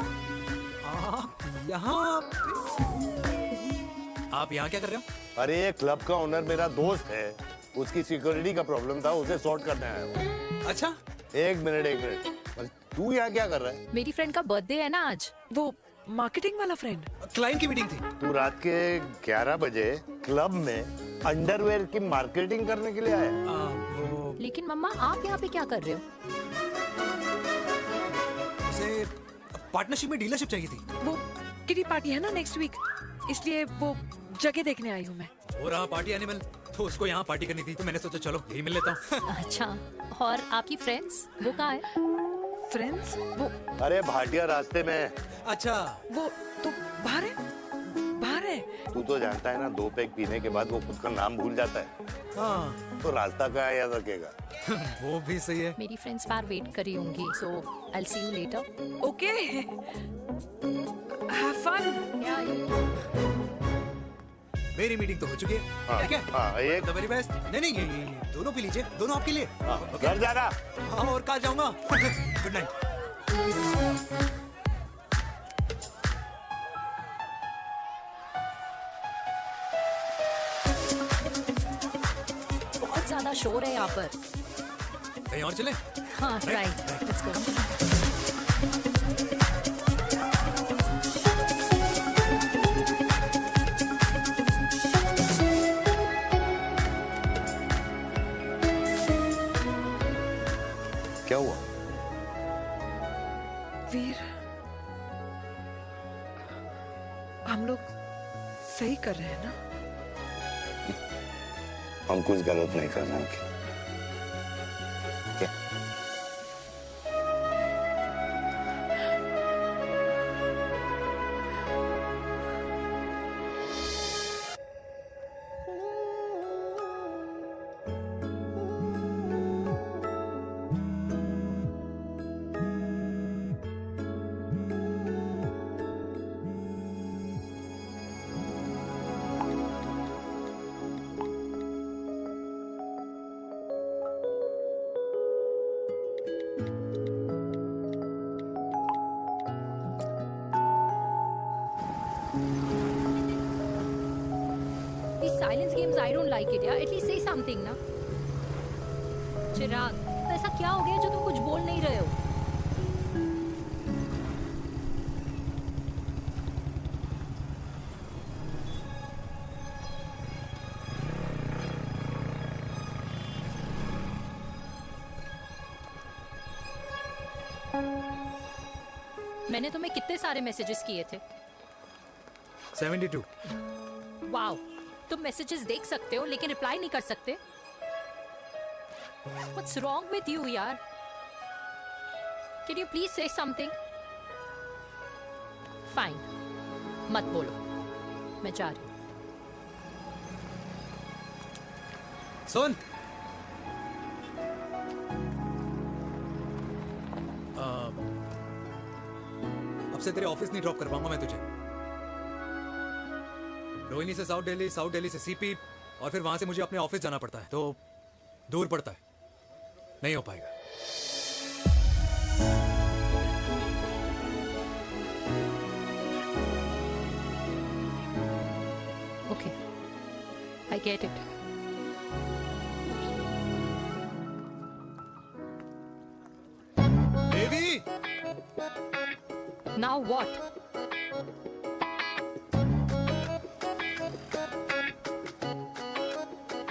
आप यहाँ क्या कर रहे हो? अरे ये क्लब का ओनर मेरा दोस्त है, उसकी सिक्योरिटी का प्रॉब्लम था, उसे सॉर्ट करने आया हूँ। अच्छा एक मिनट तू यहाँ क्या कर रहा है? मेरी फ्रेंड का बर्थडे है ना आज। वो मार्केटिंग वाला फ्रेंड। क्लाइंट की मीटिंग थी। तू रात के 11 बजे क्लब में अंडरवेयर की मार्केटिंग करने के लिए आया? लेकिन मम्मा आप यहाँ पे क्या कर रहे हो? उसे पार्टनरशिप में डीलरशिप चाहिए थी। वो किटी पार्टी है ना नेक्स्ट वीक, इसलिए वो जगह देखने आई हूँ मैं। हो रहा पार्टी एनिमल, तो उसको यहाँ पार्टी करनी थी, तो मैंने सोचा चलो यही मिल लेता हूँ। अच्छा, और आपकी फ्रेंड्स वो कहाँ है? फ्रेंड्स वो अरे भाटिया रास्ते में। अच्छा वो तो बाहर है। तू तो जानता है ना, 2 पैक पीने के बाद वो खुद का नाम भूल जाता है। हाँ तो रास्ता कहाँ याद रखेगा? वो भी सही है। मेरी फ्रेंड्स बाहर वेट कर रही होंगी, so I will see you later. Okay, have fun. मेरी मीटिंग तो हो चुकी है। हाँ, ठीक है? हाँ, एक द वेरी बेस्ट। नहीं नहीं, ये दोनों पी लीजिए, दोनों आपके लिए। घर जा रहा। हाँ, और कल जाऊंगा। Good night. बहुत ज्यादा शोर है यहाँ पर। कहीं और चले? हाँ, राइट, लेट्स गो। क्या हुआ? वीर, हम लोग सही कर रहे हैं ना? हम कुछ गलत नहीं कर रहे हैं। क्या? These silence games, I don't like it, यार. At least say something, ना. चिराग, तो ऐसा क्या हो गया जो तुम कुछ बोल नहीं रहे हो? मैंने तुम्हें कितने सारे मैसेजेस किए थे? 72। वाओ, तुम मैसेजेस देख सकते हो लेकिन रिप्लाई नहीं कर सकते? What's wrong with you, यार? Can you please say something? Fine, मत बोलो, मैं जा रही हूँ। सुन, अब से तेरे ऑफिस नहीं ड्रॉप कर पाऊंगा मैं तुझे। रोहिणी से साउथ दिल्ली से सीपी, और फिर वहां से मुझे अपने ऑफिस जाना पड़ता है, तो दूर पड़ता है, नहीं हो पाएगा। Okay, I get it. Devi! Now what?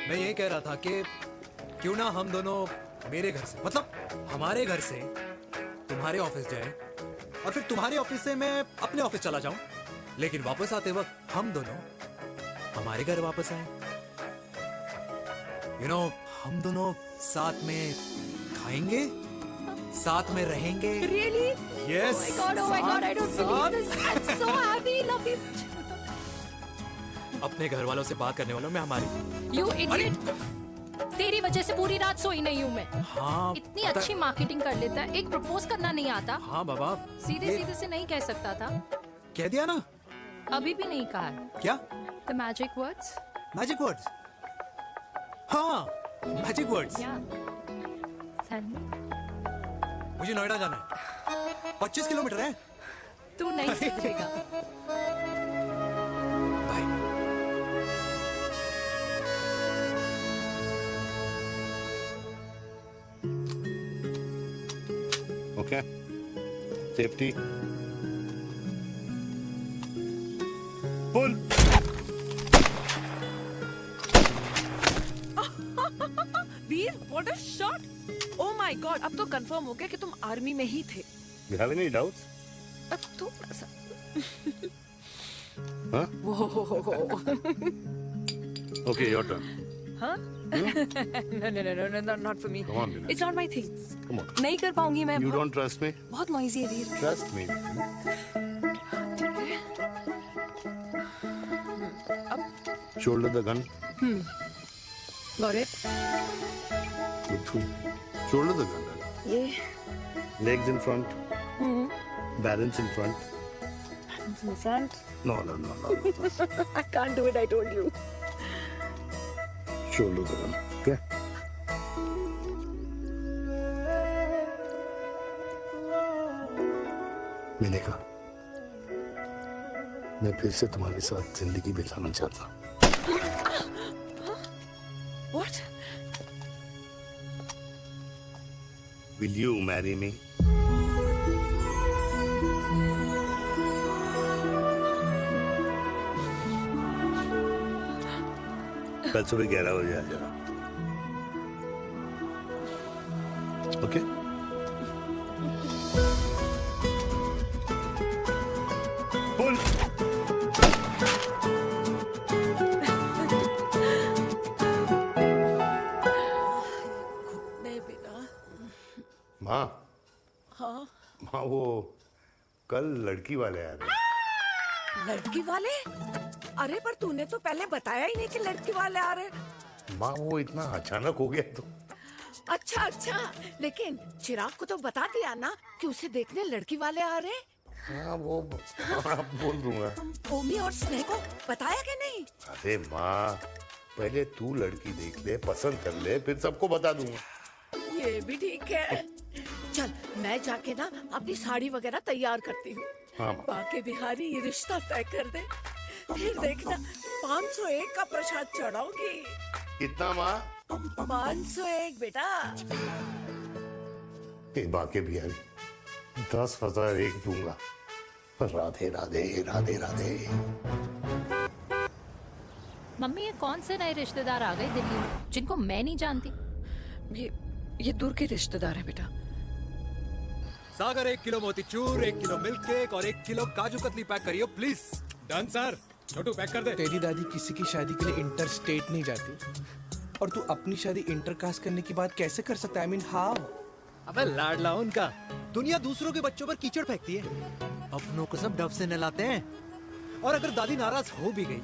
मैं ये कह रहा था कि क्यों ना हम दोनों मेरे घर से, मतलब हमारे घर से तुम्हारे ऑफिस जाए, और फिर तुम्हारे ऑफिस से मैं अपने ऑफिस चला जाऊं, लेकिन वापस आते वक्त हम दोनों हमारे घर वापस आए। यू नो, हम दोनों साथ में खाएंगे, साथ में रहेंगे। Really? Yes. Oh my God, I don't believe this. I'm so happy, love you. अपने घर वालों से बात करने वालों में हमारी। You idiot. तेरी वजह से पूरी रात सोई नहीं हूँ मैं। हाँ, इतनी अच्छी मार्केटिंग कर लेता है, एक प्रपोज करना नहीं आता। हाँ बाबा, सीधे सीधे से नहीं कह सकता था। कह दिया ना। अभी भी नहीं कहा है। क्या? The magic words. Magic words? हाँ, मैजिक वर्ड्स। Tell me. मुझे नोएडा जाना है, 25 किलोमीटर है। तू नहीं समझेगा। Okay. Safety. Pull. Veer, what a shot! Oh my God, अब तो कंफर्म हो गया कि तुम आर्मी में ही थे। You have any doubts? अब थोड़ा सा। Huh? Whoa. Okay, your turn. हाँ? No, not for me. Come on, Vinay. It's not my thing. Come on. नहीं कर पाऊंगी मैं। You don't trust me? बहुत noisy है वीर। Trust me. Shoulder the gun. Got it. Shoulder the gun. ये Legs in front. Balance in front. No. I can't do it, I told you. Shoulder down. Okay. मिलेगा। मैं फिर से तुम्हारे साथ जिंदगी बिताना चाहता हूँ। What? Will you marry me? कल सुबह 11 बजे आ जाना। ओके? बोल। माँ। हाँ। माँ वो कल लड़की वाले आ रहे। लड़की वाले? अरे पर तूने तो पहले बताया ही नहीं कि लड़की वाले आ रहे। माँ वो इतना अचानक हो गया तो। अच्छा, लेकिन चिराग को तो बता दिया ना कि उसे देखने लड़की वाले आ रहे। हाँ वो बोल दूंगा। ओमी और स्नेह को बताया कि नहीं? अरे माँ पहले तू लड़की देख ले, पसंद कर ले, फिर सबको बता दूंगा। ये भी ठीक है। चल मैं जाके ना अपनी साड़ी वगैरह तैयार करती हूँ। हाँ। बाकी बिहारी ये रिश्ता तय कर दे, फिर देखना 501 का प्रसाद चढ़ाऊंगी। कितना माँ? 501 बेटा। बाकी बिहारी 10,001 दूंगा। राधे राधे राधे राधे। मम्मी ये कौन से नए रिश्तेदार आ गए दिल्ली में जिनको मैं नहीं जानती? ये दूर के रिश्तेदार हैं बेटा। Sagar 1 kilo motichoor, 1 kilo milk cake और 1 किलो काजू कतली पैक करियो please. Done sir. Chhotu pack कर दे। तेरी दादी किसी की शादी के लिए इंटर स्टेट नहीं जाती और तू अपनी शादी इंटर कास्ट करने की बात कैसे कर सकता है? I mean how? अबे लाडला उनका। दुनिया दूसरों के बच्चों पर कीचड़ फेंकती है, अपनों को सब डब से नहलाते हैं। और अगर दादी नाराज हो भी गई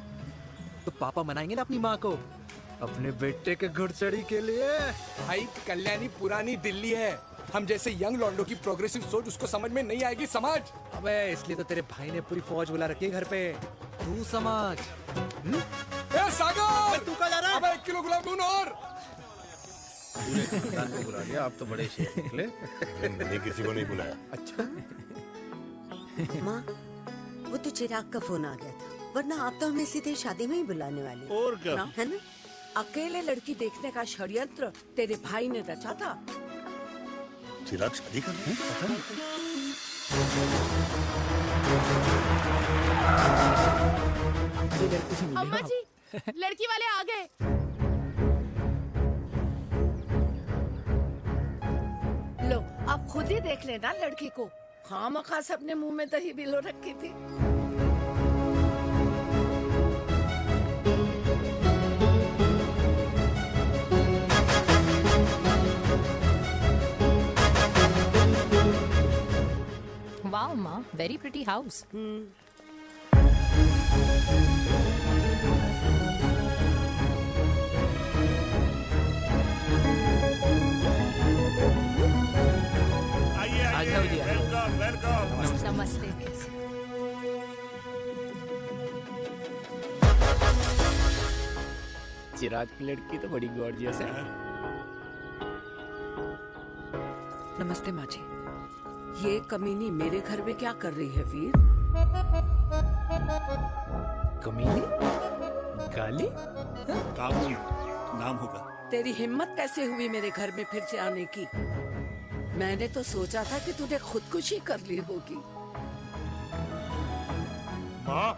तो पापा मनाएंगे ना अपनी माँ को अपने बेटे के घुड़चढ़ी के लिए। भाई कल्याणी पुरानी दिल्ली है, हम जैसे यंग लॉन्डो की प्रोग्रेसिव सोच उसको समझ में नहीं आएगी। समझ? अबे इसलिए तो तेरे भाई ने पूरी फौज बुला रखी है घर पे, तू समझ। ए सागर तू कहाँ जा रहा है? अबे 1 किलो गुलाब जामुन और। पूरे खानदान को बुला लिया, आप तो बड़े शेर निकले। मैंने किसी को नहीं बुलाया। अच्छा माँ वो तो चिराग का फोन आ गया था, वरना आप तो हमें सीधे शादी में ही बुलाने वाले। और क्या? है ना? अकेले लड़की देखने का षड्यंत्र तेरे भाई ने रचा था। चिराग शादी कर रहे हैं? पता नहीं। अम्मा जी लड़की वाले आ गए। लो अब खुद ही देख लेना लड़की को। खामखा से अपने मुंह में दही बिलो रखी थी। वाओ माँ, वेरी प्रिटी हाउस। नमस्ते। चिराग की लड़की तो बड़ी गॉर्जियस है। नमस्ते माँ जी। ये कमीनी मेरे घर में क्या कर रही है वीर? कमीनी? गाली? काबुल नाम होगा। तेरी हिम्मत कैसे हुई मेरे घर में फिर से आने की? मैंने तो सोचा था कि तूने खुदकुशी कर ली होगी। माँ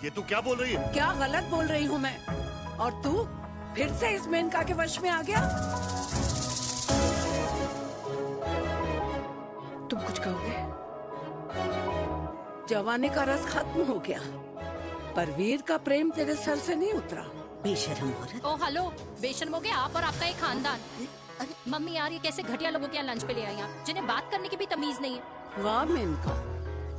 ये तू क्या बोल रही है? क्या गलत बोल रही हूँ मैं? और तू फिर से इस मेनका के वश में आ गया? तुम कुछ कहोगे? जवानी का रस खत्म हो गया, पर वीर का प्रेम तेरे सर से नहीं उतरा। बेशर्म औरत। ओ हेलो, बेशर्म हो गए आप और आपका एक खानदान। मम्मी यार ये कैसे घटिया लोगों के यहाँ लंच पे ले आई आप, जिन्हें बात करने की भी तमीज नहीं है। वाह मेनका,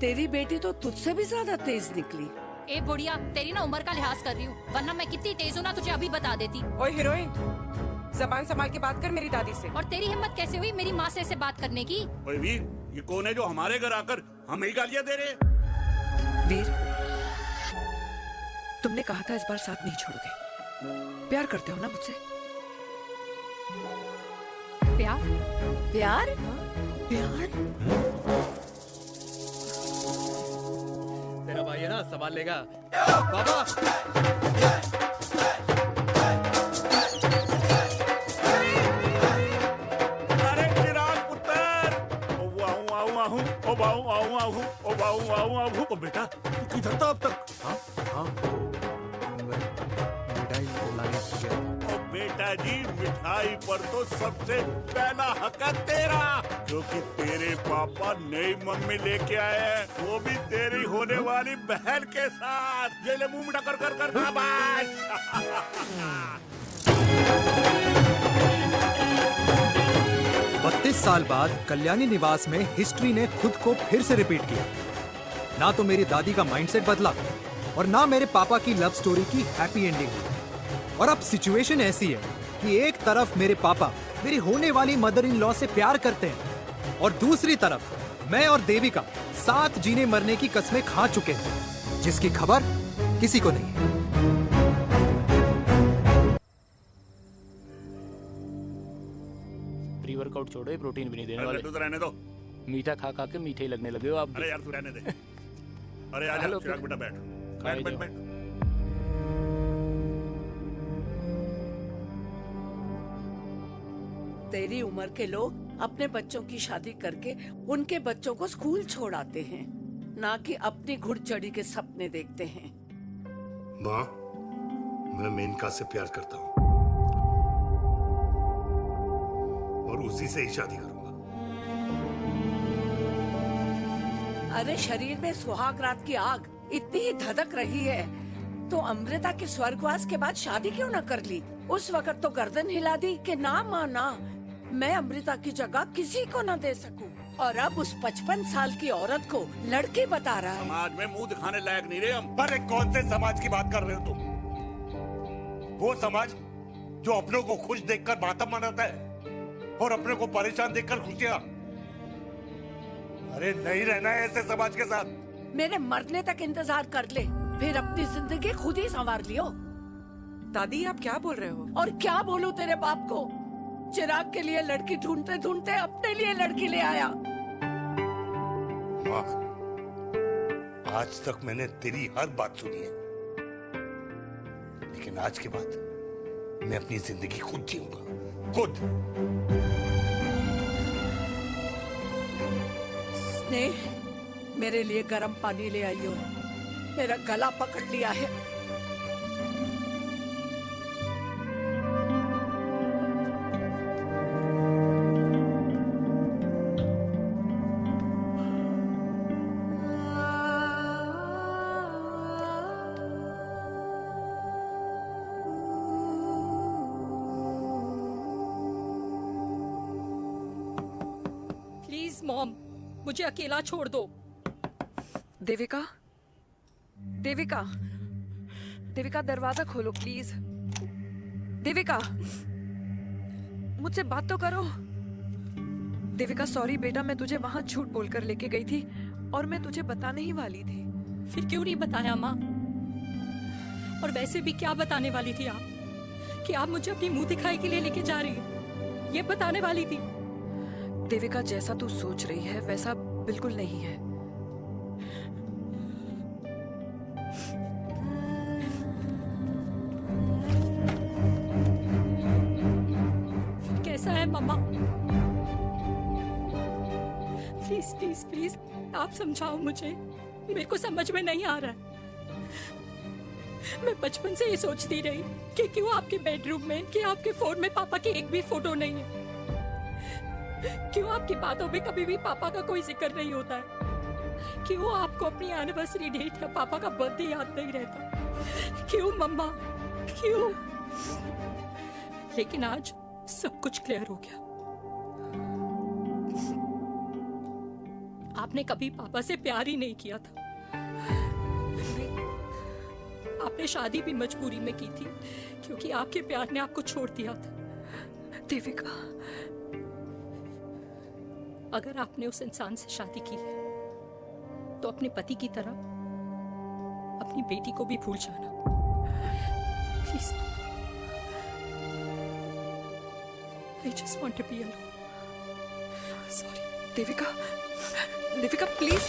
तेरी बेटी तो तुझसे भी ज्यादा तेज निकली। ए बुढ़िया, तेरी ना उम्र का लिहाज कर रही हूँ, वरना मैं कितनी तेज हूँ ना तुझे अभी बता देती। ओए हीरोइन, जबान संभाल के बात कर मेरी दादी से। और तेरी हिम्मत कैसे हुई मेरी माँ से ऐसे बात करने की? ओए वीर, ये कौन है जो हमारे घर आकर हमें ही गालियाँ दे रहे हैं? वीर, तुमने कहा था इस बार साथ नहीं छोड़ोगे। प्यार करते हो ना मुझसे? प्यार? प्यार? प्यार? तेरा भाई है ना, संभाल लेगा। बाबा! अरे चिराग पुत्र, ओ बाऊ, ओ बेटा तू किधर था अब तक? ओ बेटा जी, मिठाई पर तो सबसे पहला हक है तेरा, क्योंकि तेरे पापा नई मम्मी लेके आए हैं, वो भी तेरी होने वाली बहन के साथ। ये ले मुंह मीठा कर कर कर शाबाश। 32 साल बाद कल्याणी निवास में हिस्ट्री ने खुद को फिर से रिपीट किया। ना तो मेरी दादी का माइंडसेट बदला और ना मेरे पापा की लव स्टोरी की हैप्पी एंडिंग हुई। और अब सिचुएशन ऐसी है कि एक तरफ मेरे पापा मेरी होने वाली मदर इन लॉ से प्यार करते हैं और दूसरी तरफ मैं और देविका साथ जीने मरने की कस्में खा चुके हैं, जिसकी खबर किसी को नहीं है। प्री वर्कआउट छोड़ो, प्रोटीन भी नहीं देने वाले। तू तो रहने दो। मीठा खा खा के मीठे ही लगने लगे हो आप। अरे यार तू रहने दे। अरे आ जा चिराग बेटा, बैठ बैठ बैठ बैठ। तेरी उम्र के लोग अपने बच्चों की शादी करके उनके बच्चों को स्कूल छोड़ आते हैं, ना कि अपनी घुड़चढ़ी के सपने देखते हैं। माँ, मैं मेनका से प्यार करता हूँ और उसी से ही शादी करूंगा। अरे शरीर में सुहाग रात की आग इतनी ही धधक रही है तो अमृता के स्वर्गवास के बाद शादी क्यों न कर ली? उस वक्त तो गर्दन हिला दी कि ना माना, मैं अमृता की जगह किसी को न दे सकूं। और अब उस 55 साल की औरत को लड़की बता रहा है। समाज में मुंह दिखाने लायक नहीं रहे हम। अरे कौन से समाज की बात कर रहे हो तुम? वो समाज जो अपनों को खुश देखकर मातम मनाता है और अपने को परेशान देखकर खुशियां। अरे नहीं रहना है ऐसे समाज के साथ। मेरे मरने तक इंतजार कर ले, फिर अपनी जिंदगी खुद ही संवार लियो। दादी आप क्या बोल रहे हो? और क्या बोलूं तेरे बाप को? चिराग के लिए लड़की ढूंढते ढूंढते अपने लिए लड़की ले आया। माँ, आज तक मैंने तेरी हर बात सुनी है, लेकिन आज के बाद मैं अपनी जिंदगी खुद जीऊंगा, खुद। स्नेह, मेरे लिए गर्म पानी ले आइयो, मेरा गला पकड़ लिया है। प्लीज मॉम, मुझे अकेला छोड़ दो। देविका, देविका, देविका दरवाजा खोलो प्लीज। देविका, मुझसे बात तो करो। देविका सॉरी बेटा, मैं तुझे वहां झूठ बोलकर लेके गई थी और मैं तुझे बताने ही वाली थी। फिर क्यों नहीं बताया माँ? और वैसे भी क्या बताने वाली थी आप? कि आप मुझे अपनी मुंह दिखाई के लिए लेके जा रही हैं, ये बताने वाली थी। देविका, जैसा तू सोच रही है वैसा बिल्कुल नहीं है। फिर कैसा है मम्मा? प्लीज प्लीज प्लीज आप समझाओ मुझे, मेरे को समझ में नहीं आ रहा है। मैं बचपन से ये सोचती रही कि क्यों आपके बेडरूम में, कि आपके फोन में पापा की एक भी फोटो नहीं है, क्यों आपकी बातों में कभी भी पापा का कोई जिक्र नहीं होता है, क्यों आपको अपनी एनिवर्सरी डेट या पापा का बर्थडे याद नहीं रहता, क्यों मम्मा, क्यों? लेकिन आज सब कुछ क्लियर हो गया। आपने कभी पापा से प्यार ही नहीं किया था। आपने शादी भी मजबूरी में की थी क्योंकि आपके प्यार ने आपको छोड़ दिया था। देविका, अगर आपने उस इंसान से शादी की है तो अपने पति की तरह अपनी बेटी को भी भूल जाना please. I just want to be alone. Sorry Devika, Devika please.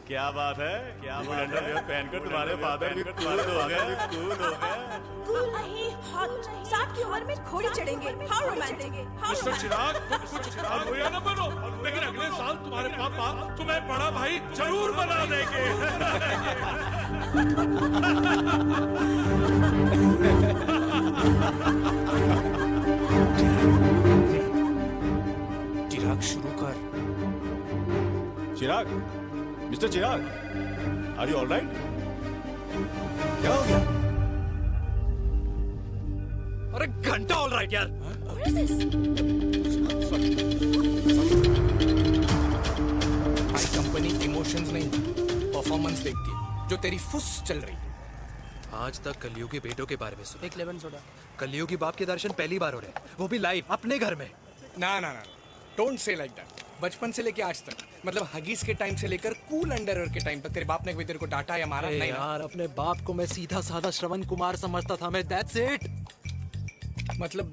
क्या बात है, क्या बात है, पहनकर तुम्हारे फादर भी कूल हो गए, कूल हो गए। कूल नहीं, हॉट। 60 की उम्र में घोड़ी चढ़ेंगे, हाउ रोमांटिक। मिस्टर चिराग, कुछ हुआ ना बनो, लेकिन अगले साल तुम्हारे पापा तुम्हें बड़ा भाई जरूर बना देंगे। चिराग शुरू कर। Chirag, mister Chirag, are you alright? क्या हो गया? अरे घंटा ऑलराइट यार। भाई कंपनी इमोशंस नहीं परफॉर्मेंस देखती है, जो तेरी फुस चल रही है। आज तक कलयुगी बेटों के बारे में सुना। एक लेमन सोडा। कलयुगी बाप के दर्शन पहली बार हो रहे हैं, वो भी लाइव अपने घर में। ना ना ना, डोंट से लाइक दैट। बचपन से लेके आज तक, मतलब हगीज के टाइम से लेकर कूल अंडरवेयर के टाइम तक तेरे बाप ने कभी तेरे को डांटा या मारा? नहीं यार, अपने बाप को मैं सीधा साधा श्रवण कुमार समझता था मैं, दैट्स इट। मतलब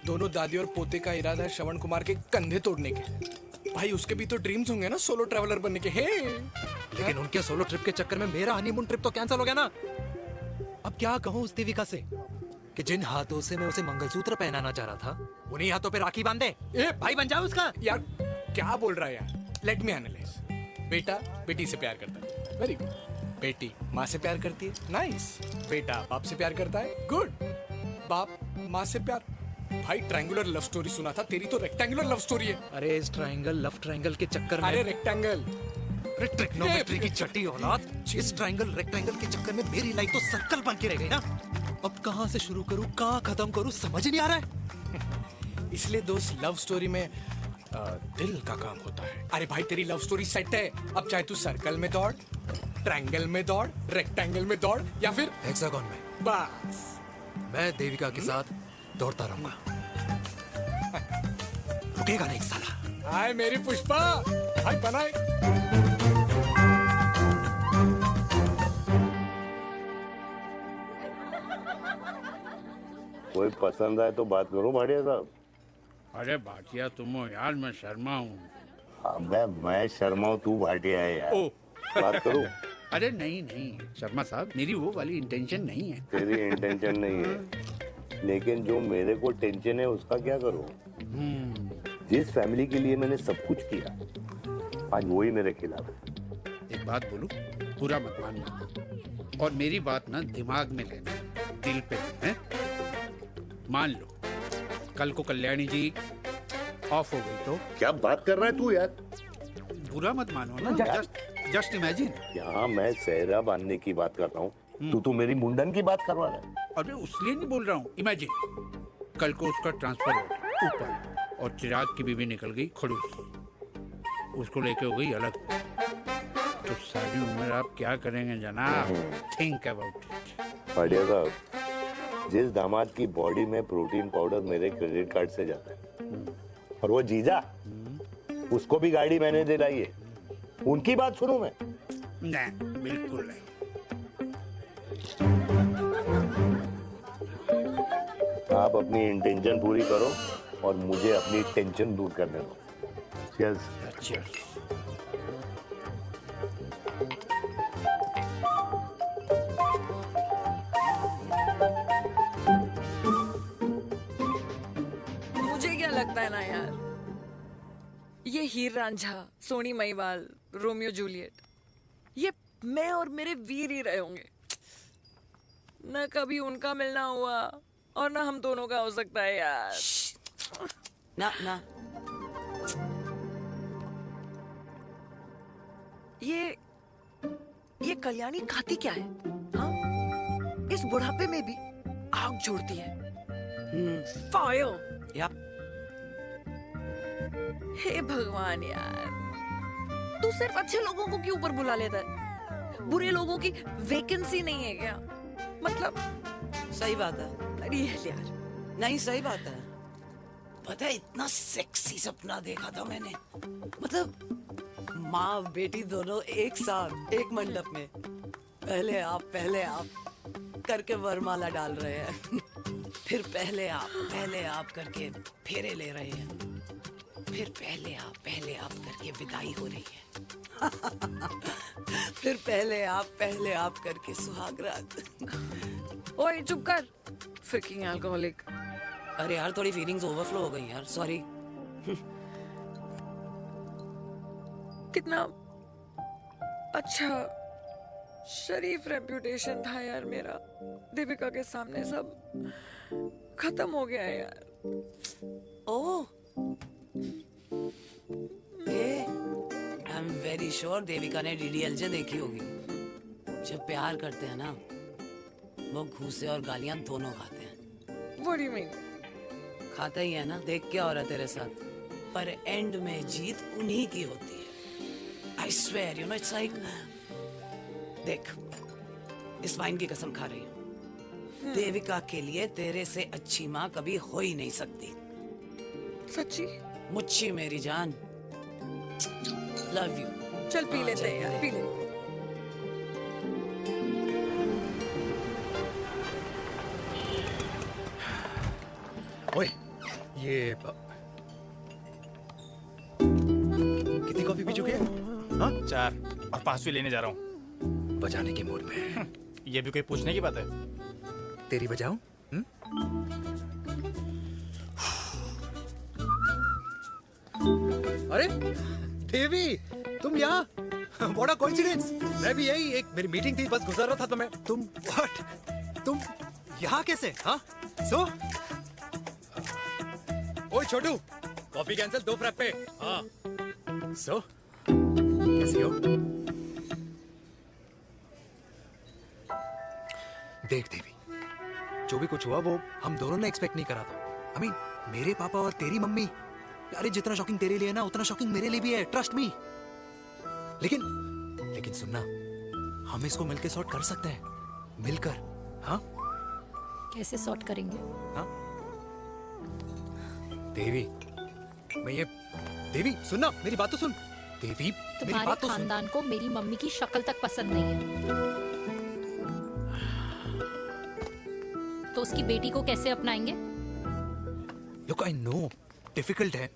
दोनों दादी और पोते का इरादा है श्रवण कुमार के कंधे तोड़ने के। भाई उसके भी तो ड्रीम्स होंगे ना सोलो ट्रैवलर बनने के। लेकिन उनके सोलो ट्रिप के चक्कर में मेरा हनीमून ट्रिप तो कैंसिल हो गया ना। अब क्या कहूँ उस देविका से कि जिन हाथों से मैं उसे मंगलसूत्र पहनाना चाह रहा था, उन्हीं हाथों पे राखी बांध दे। भाई बन जाओ उसका। यार क्या बोल रहा है यार? Let me analyse. बेटा बेटी से प्यार करता है, वेरी गुड। बेटी माँ से प्यार करती है, नाइस। बेटा बाप से प्यार करता है, गुड। बाप माँ से प्यार। भाई ट्रायंगुलर लव स्टोरी सुना था, तेरी तो रेक्टेंगुलर लव स्टोरी है। अरे इस ट्रायंगल लव ट्रायंगल के चक्कर में, अरे रेक्टेंगल, अरे ट्रिग्नोमेट्री की छठी औलाद, इस ट्रायंगल रेक्टेंगल के चक्कर में मेरी लाइफ तो सर्कल बन के रह गई ना। अब कहाँ से शुरू करूँ, कहाँ खत्म करूँ, समझ ही नहीं आ रहा है। इसलिए दोस्त लव स्टोरी में दिल का काम होता है। अरे भाई तेरी लव स्टोरी सेट है, अब चाहे तू सर्कल में दौड़, ट्रायंगल में दौड़, रेक्टेंगल में दौड़ या फिर हेक्सागन में, बस मैं देविका के साथ दौड़ता रहूंगा। रुकेगा नहीं साला। हाय मेरी पुष्पा, भाई बनाए। कोई पसंद आए तो बात करो भाटिया साहब। अरे भाटिया तुम हो यार, मैं शर्मा हूँ। अबे मैं शर्मा हूँ, तू भाटिया है यार। बात करो। अरे नहीं नहीं शर्मा साहब, मेरी वो वाली इंटेंशन नहीं है। तेरी इंटेंशन नहीं है, लेकिन जो मेरे को टेंशन है उसका क्या करूँ? जिस फैमिली के लिए मैंने सब कुछ किया, आज वही मेरे खिलाफ है। एक बात बोलूं, बुरा मत मानना, और मेरी बात ना दिमाग में लेना, दिल पे है। मान लो कल को कल्याणी जी ऑफ हो गई तो? क्या बात कर रहा है तू यार? बुरा मत मानो ना, जस्ट इमेजिन। यहाँ मैं सेहरा बांधने की बात कर रहा हूँ, तू मेरी मुंडन की बात करवा रहा है। अरे उसलिए नहीं बोल रहा हूँ, इमेजिन कल को उसका ट्रांसफर हो गया ऊपर और चिराग की बीवी निकल गई खड़ूस, उसको लेके हो गई अलग, तो सारी उम्र आप क्या करेंगे जनाब? Think about it. बढ़िया साहब, जिस दामाद की बॉडी में प्रोटीन पाउडर मेरे क्रेडिट कार्ड से जाता है, और वो जीजा, उसको भी गाड़ी मैंने दिलाई है, उनकी बात सुनूं मैं? नहीं, बिल्कुल नहीं। आप अपनी इंटेंशन पूरी करो और मुझे अपनी टेंशन दूर करने दो। Cheers. Cheers. मुझे क्या लगता है ना यार, ये हीर रांझा, सोनी महिवाल, रोमियो जूलियट, ये मैं और मेरे वीर ही रहे होंगे। न कभी उनका मिलना हुआ और ना हम दोनों का हो सकता है यार। ना ना, ये कल्याणी खाती क्या है? हाँ? इस बुढ़ापे में भी आग जोड़ती है। फायर। यप। हे भगवान यार, तू सिर्फ अच्छे लोगों को क्यों ऊपर बुला लेता है? बुरे लोगों की वैकेंसी नहीं है क्या? मतलब सही बात है। अरे यार, नहीं सही बात है। पता है इतना सेक्सी सपना देखा था मैंने, मतलब माँ बेटी दोनों एक साथ एक मंडप में पहले आप करके वरमाला डाल रहे हैं। फिर पहले आप करके फेरे ले रहे हैं। फिर पहले आप करके विदाई हो रही है। फिर पहले आप करके सुहाग रात। ओए चुप कर, फ्रिकिंग अल्कोहलिक। अरे यार थोड़ी फीलिंग्स ओवरफ्लो हो गई यार, सॉरी। कितना अच्छा शरीफ रेप्यूटेशन था यार मेरा, देविका के सामने सब खत्म हो गया है यार। Oh, I am very sure Devika ने DDLJ देखी होगी। जब प्यार करते हैं ना, वो घूसे और गालियां दोनों खाते हैं। What do you mean? खाता ही है ना, देख क्या हो रहा है तेरे साथ। पर एंड में जीत उन्हीं की होती है। I swear, you know, it's like, देख, इस वाइन की कसम खा रही हूँ, देविका के लिए तेरे से अच्छी माँ कभी हो ही नहीं सकती। सच्ची? मुच्छी मेरी जान, लव यू। चल पी लेते हैं यार, पी ले। ओए, ये कितनी कॉफी पी चुके हैं? हाँ? 4 और 5वीं लेने जा रहा हूँ। बजाने के मूड में। ये भी कोई पूछने की बात है? तेरी बजाऊं? अरे देवी, तुम यहाँ? What a coincidence! मैं भी यही, एक मेरी मीटिंग थी, बस गुजर रहा था तो मैं। तुम यहाँ कैसे? हाँ? ओए छोटू, कॉफी कैंसिल, 2 फ्रैप्पे। हाँ। कैसी हो? देख देवी, जो भी कुछ हुआ वो हम दोनों ने एक्सपेक्ट नहीं करा था। I mean, मेरे पापा और तेरी मम्मी, अरे जितना शॉकिंग तेरे लिए ना, उतना शॉकिंग मेरे लिए भी है, ट्रस्ट मी। लेकिन सुनना, हम इसको मिलकर सॉर्ट कर सकते हैं, मिलकर। हाँ? कैसे सॉर्ट करेंगे? हाँ? देवी, देवी सुनना, मेरी बात तो सुन। देवी, मेरी बात तो सुन। खानदान को मेरी मम्मी की शक्ल तक पसंद नहीं है, तो उसकी बेटी को कैसे अपनाएंगे? Look, I know, डिफिकल्ट है,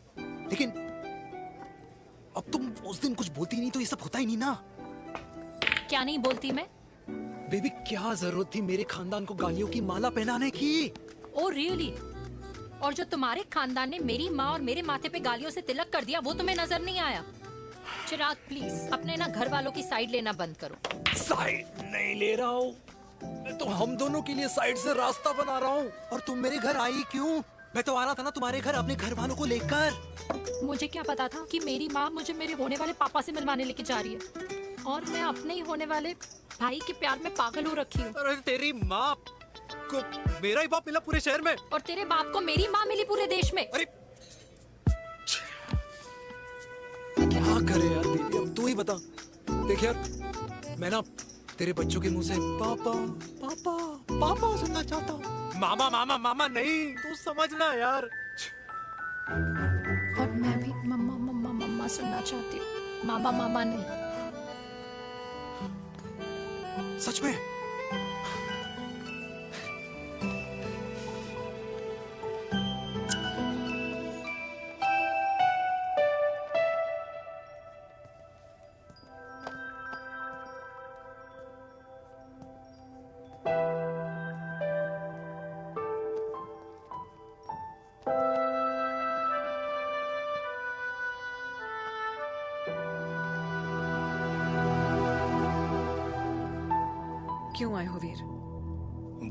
लेकिन अब तुम उस दिन कुछ बोलती नहीं तो ये सब होता ही नहीं ना। क्या नहीं बोलती मैं? बेबी, क्या जरूरत थी मेरे खानदान को गालियों की माला पहनाने की? Oh really? और जो तुम्हारे खानदान ने मेरी माँ और मेरे माथे पे गालियों से तिलक कर दिया, वो तुम्हें नजर नहीं आया? चिराग प्लीज अपने ना घर वालों की साइड लेना बंद करो। साइड नहीं ले रहा हूँ, मैं तो हम दोनों के लिए साइड से रास्ता बना रहा हूँ। और तुम मेरे घर आई क्यों? मैं तो आ रहा था ना तुम्हारे घर अपने घर वालों को लेकर। मुझे क्या पता था कि मेरी माँ मुझे मेरे होने वाले पापा से मिलवाने लेके जा रही है, और मैं अपने ही होने वाले भाई के प्यार में पागल हो रखी हूँ। अरे तेरी माँ को मेरा ही बाप मिला पूरे शहर में, और तेरे बाप को मेरी माँ मिली पूरे देश में। अरे क्या करे यार दीदी, अब तू ही बता। देख यार, मैं ना तेरे बच्चों के मुंह से पापा पापा पापा सुनना चाहता हूँ। मामा मामा मामा नहीं, तू समझना यार। और मैं भी मम्मा मम्मा मम्मा सुनना चाहती हूँ, मामा मामा नहीं। सच में? क्यों आए हो वीर?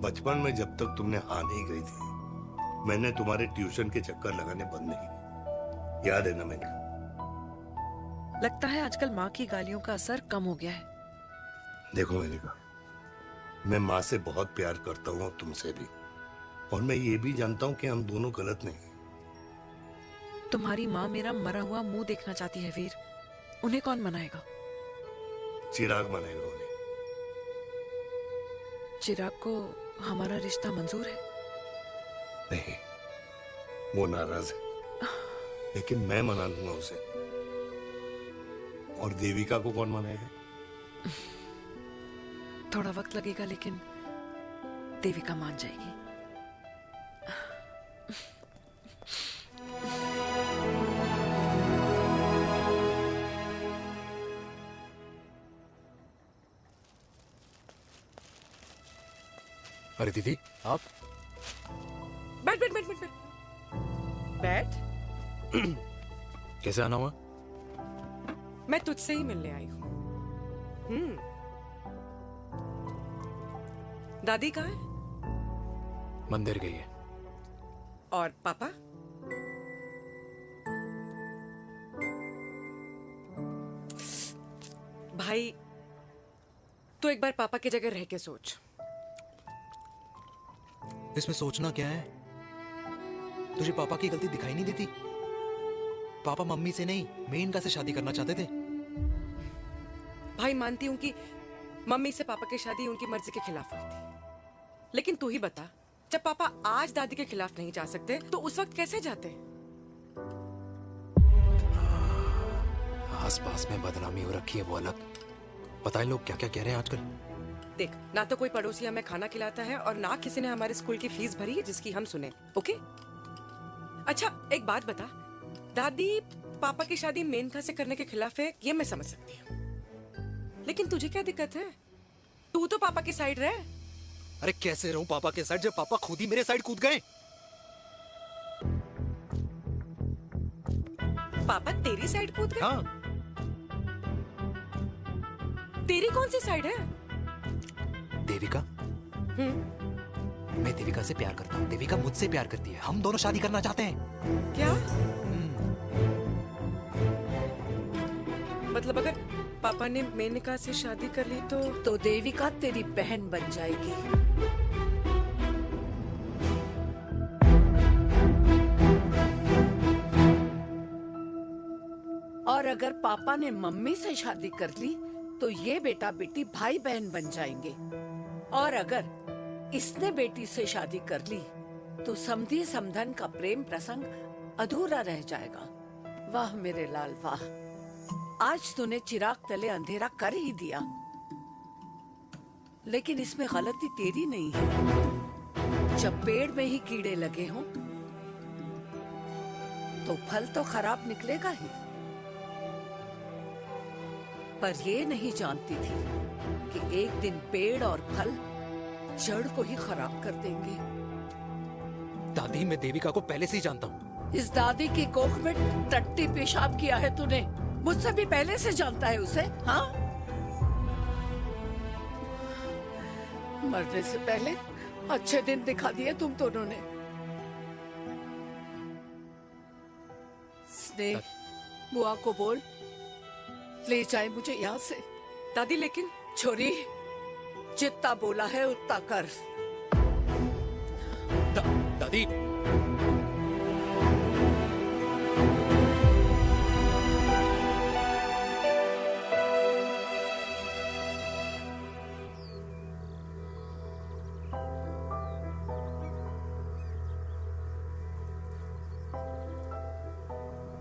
बचपन में जब तक तुमने हाँ नहीं गई थी, मैंने तुम्हारे ट्यूशन के चक्कर लगाने बंद नहीं किए। याद है ना मैंने? लगता है आजकल माँ की गालियों का असर कम हो गया है। देखो मैंने कहा, मैं माँ से बहुत प्यार करता हूँ और तुमसे भी, और मैं ये भी जानता हूँ कि हम दोनों गलत नहीं। तुम्हारी माँ मेरा मरा हुआ मुंह देखना चाहती है वीर, उन्हें कौन मनाएगा? चिराग मनाएगा उन्हें। चिराग को हमारा रिश्ता मंजूर है? नहीं, वो नाराज है, लेकिन मैं मना लूंगा उसे। और देविका को कौन मनाएगा? थोड़ा वक्त लगेगा, लेकिन देविका मान जाएगी। अरे दीदी, आप बैठ बैठ बैठ बैठ बैठ। कैसे आना हुआ? मैं तुझसे ही मिलने आई हूँ। दादी कहाँ है? मंदिर गई है। और पापा? भाई, तू एक बार पापा की जगह रह के सोच। इसमें सोचना क्या है? तुझे पापा की गलती दिखाई नहीं देती? पापा मम्मी से नहीं, मेनका से शादी करना चाहते थे। भाई, मानती हूं कि मम्मी से पापा की शादी उनकी मर्जी के खिलाफ हुई थी, लेकिन तू ही बता, जब पापा आज दादी के खिलाफ नहीं जा सकते तो उस वक्त कैसे जाते? आस पास में बदनामी हो रखी है, वो अलग। पता है लोग क्या क्या कह रहे हैं आजकल? देख, ना तो कोई पड़ोसी हमें खाना खिलाता है और ना किसी ने हमारे स्कूल की फीस भरी है जिसकी हम सुने। ओके? अच्छा, एक बात बता, दादी पापा की शादी मेनका से करने के खिलाफ है, ये मैं समझ सकती हूँ, लेकिन तुझे क्या दिक्कत है? तू तो पापा की साइड रहे। अरे कैसे रहूं पापा के साइड जब पापा खुद ही मेरे साइड कूद गए? पापा तेरी साइड कूद गए? हाँ। तेरी कौन सी साइड है? देविका। मैं देविका से प्यार करता हूँ, देविका मुझसे प्यार करती है, हम दोनों शादी करना चाहते हैं। क्या? मतलब अगर पापा ने मेनका से शादी कर ली तो देविका तेरी बहन बन जाएगी। और अगर पापा ने मम्मी से शादी कर ली तो ये बेटा बेटी भाई बहन बन जाएंगे। और अगर इसने बेटी से शादी कर ली तो समधी समधन का प्रेम प्रसंग अधूरा रह जाएगा। वाह मेरे लाल वाह, आज तूने चिराग तले अंधेरा कर ही दिया, लेकिन इसमें गलती तेरी नहीं है। जब पेड़ में ही कीड़े लगे हों तो फल तो खराब निकलेगा ही। पर ये नहीं जानती थी कि एक दिन पेड़ और फल जड़ को ही खराब कर देंगे। दादी, मैं देविका को पहले से ही जानता हूँ। इस दादी की कोख में टट्टी पेशाब किया है तूने, मुझसे भी पहले से जानता है उसे। हाँ, मरने से पहले अच्छे दिन दिखा दिए तुम दोनों ने। स्नेह, बुआ को बोल ले जाए मुझे यहाँ से। दादी, लेकिन छोरी, जितना बोला है उतना कर। दादी,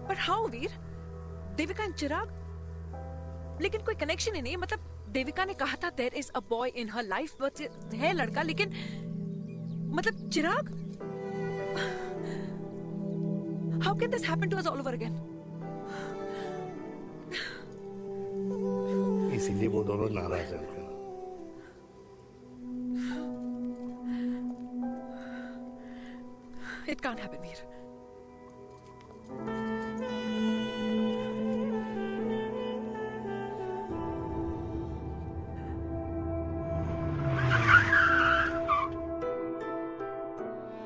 पर हाउ वीर? देविका एंड चिराग, लेकिन कोई कनेक्शन ही नहीं। मतलब देविका ने कहा था there is a boy in her life, but है लड़का, लेकिन मतलब Chirag, how can this happen to us all over again? इसीलिए वो दोनों नाराज हैं। It can't happen Veer.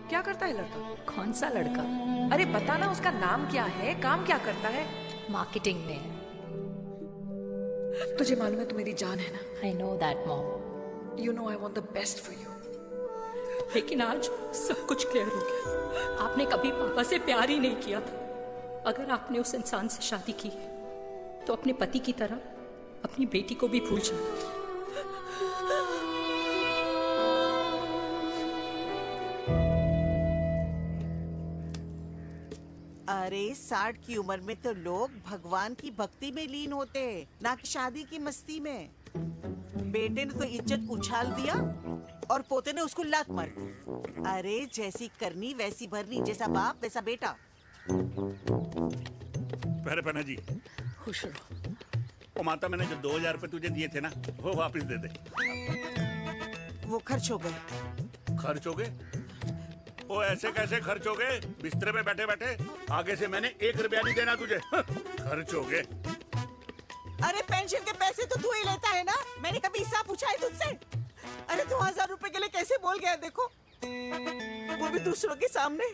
क्या करता है लड़का? कौन सा लड़का? अरे बता ना, उसका नाम क्या है, काम क्या करता है? मार्केटिंग में है। तुझे मालूम है तू मेरी जान है ना? I know that mom. You know I want the best for you. लेकिन आज सब कुछ क्लियर हो गया। आपने कभी पापा से प्यार ही नहीं किया था। अगर आपने उस इंसान से शादी की तो अपने पति की तरह अपनी बेटी को भी भूल जाओ। अरे 60 की उम्र में तो लोग भगवान की भक्ति में लीन होते हैं, ना कि शादी की मस्ती में। बेटे ने तो इज्जत उछाल दिया और पोते ने उसको लात मार दी। अरे जैसी करनी वैसी भरनी, जैसा बाप वैसा बेटा। पहले पन्ना जी खुश रहो। ओ माता, मैंने जो 2000 रुपए तुझे दिए थे ना, वो वापस दे दे। वो खर्च हो गए। खर्च हो गए? ओ ऐसे कैसे खर्च हो गए? बिस्तर पे बैठे बैठे। आगे से मैंने 1 रुपया नहीं देना तुझे। खर्च हो गए। अरे पेंशन के पैसे तो तू ही लेता है ना, मैंने कभी हिसाब पूछा है तुझसे? अरे 2000 रुपए के लिए कैसे बोल गया देखो, वो भी दूसरों के सामने।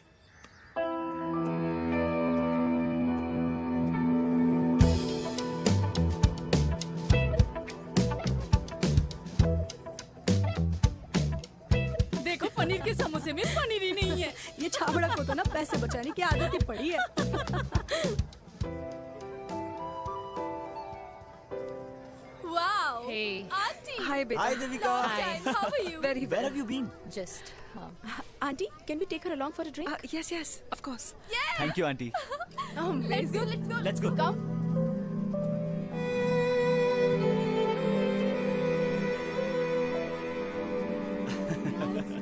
देखो पनीर के समोसे में पनीर ही नहीं है। ये छाबड़ा को तो ना पैसे बचाने की आदत ही पड़ी है। Wow. Hey. Auntie. Hi, beta. Hi, Devika. Hi. How are you? Very well. Where have you been? Just. Auntie, can we take her along for a drink? Yes, yes, of course. Yeah. Thank you, auntie. Let's go, let's go. Let's go. Come.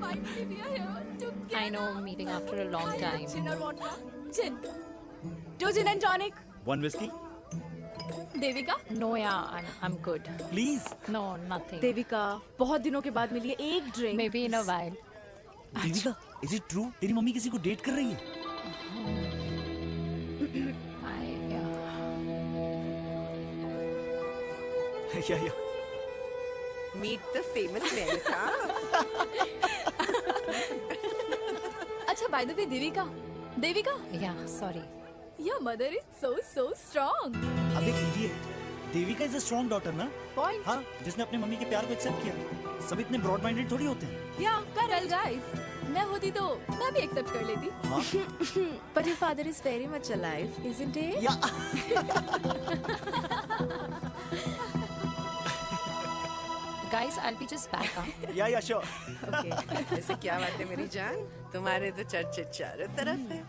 Finally, we are here together. I know, meeting after a long time. Gin or vodka? Gin. 2 gin and tonic. One whiskey? Devika? No, yeah, I'm good. Please. No, nothing. Devika, बहुत दिनों के बाद मिली है, एक drink. Maybe in a while. Devika, is it true? तेरी mummy किसी को date कर रही है? Yeah. Meet the famous Menika. अच्छा, by the way, Devika? Yeah, sorry. Your mother is so strong. अब एक idiot, Devika is a strong daughter ना? Point. हाँ, जिसने अपने मम्मी के प्यार को एक्सेप्ट किया। सब इतने ब्रॉड माइंडेड थोड़ी होते हैं। Yeah, correct, guys. मैं होती तो मैं भी एक्सेप्ट कर लेती। हाँ? But your father is very much alive, isn't he? Yeah. Guys, I'll be just back. Huh? Yeah, sure. Okay. ऐसे क्या बात है मेरी जान? तुम्हारे तो चर्चे चारों तरफ है।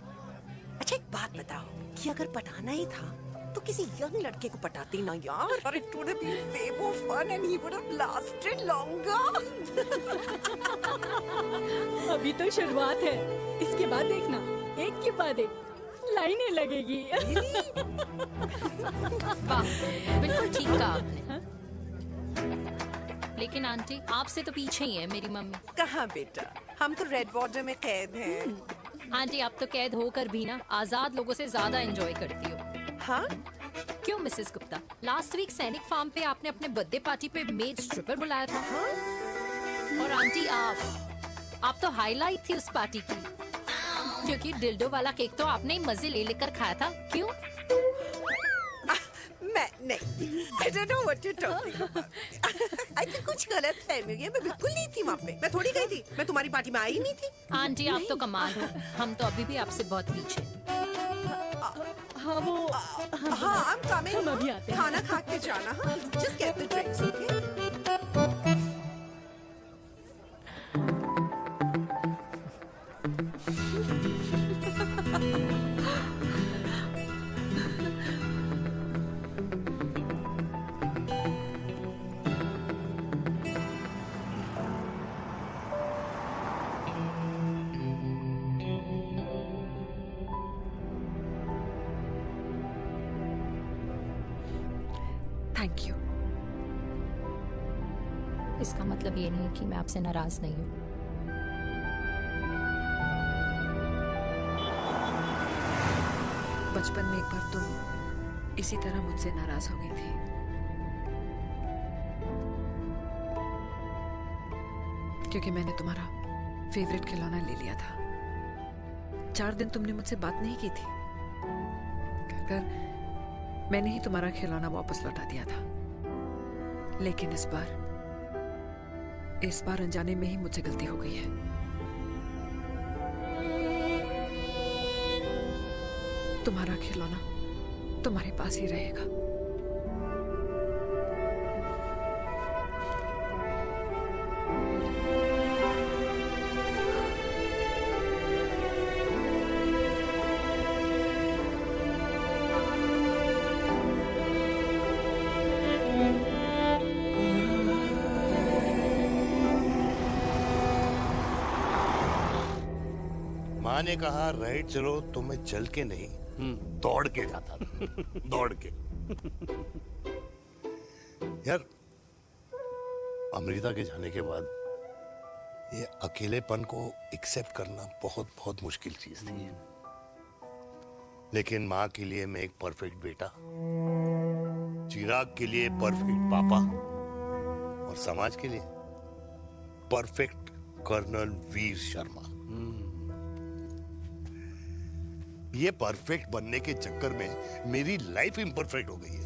अच्छा एक बात बताओ कि अगर पटाना ही था तो किसी यंग लड़के को पटाती ना यार। और it would have been way more fun and he would have lasted longer. अभी तो शुरुआत है, इसके बाद देखना एक के बाद एक लाइनें लगेगी। वाह, बिल्कुल ठीक कहा आपने। लेकिन आंटी, आपसे तो पीछे ही है मेरी मम्मी। कहाँ बेटा, हम तो रेड वाटर में कैद हैं। आंटी, आप तो कैद होकर भी ना आजाद लोगों से ज्यादा एंजॉय करती हो। हाँ? क्यों मिसेस गुप्ता, लास्ट वीक सैनिक फार्म पे आपने अपने बर्थडे पार्टी पे मेड स्ट्रिपर बुलाया था। हाँ? और आंटी, आप तो हाईलाइट थी उस पार्टी की, क्योंकि डिल्डो वाला केक तो आपने ही मजे ले लेकर खाया था। क्यों? मैं नहीं, I don't know what you're talking about. I think कुछ गलत फहमी हुई है। मैं बिल्कुल नहीं थी वहाँ पे। मैं थोड़ी गई थी। मैं तुम्हारी पार्टी में आई नहीं थी। आंटी, आप तो कमाल हो। हम तो अभी भी आपसे बहुत पीछे। हाँ वो। हाँ, I'm coming. हम अभी आते हैं। खाना खा के जाना। हाँ, just get the drinks, okay? Thank you. इसका मतलब ये नहीं कि मैं आपसे नाराज नहीं हूँ। बचपन में एक बार तुम इसी तरह मुझसे नाराज हो गई थी। क्योंकि मैंने तुम्हारा फेवरेट खिलौना ले लिया था। 4 दिन तुमने मुझसे बात नहीं की थी। मैंने ही तुम्हारा खिलौना वापस लौटा दिया था। लेकिन इस बार अनजाने में ही मुझसे गलती हो गई है। तुम्हारा खिलौना तुम्हारे पास ही रहेगा। माँ ने कहा राइट चलो तो मैं चल के नहीं दौड़ के जाता था। दौड़ के। यार अमृता के जाने के बाद ये अकेलेपन को एक्सेप्ट करना बहुत बहुत मुश्किल चीज थी। लेकिन माँ के लिए मैं एक परफेक्ट बेटा, चिराग के लिए परफेक्ट पापा और समाज के लिए परफेक्ट कर्नल वीर शर्मा। ये परफेक्ट बनने के चक्कर में मेरी लाइफ इम्परफेक्ट हो गई है।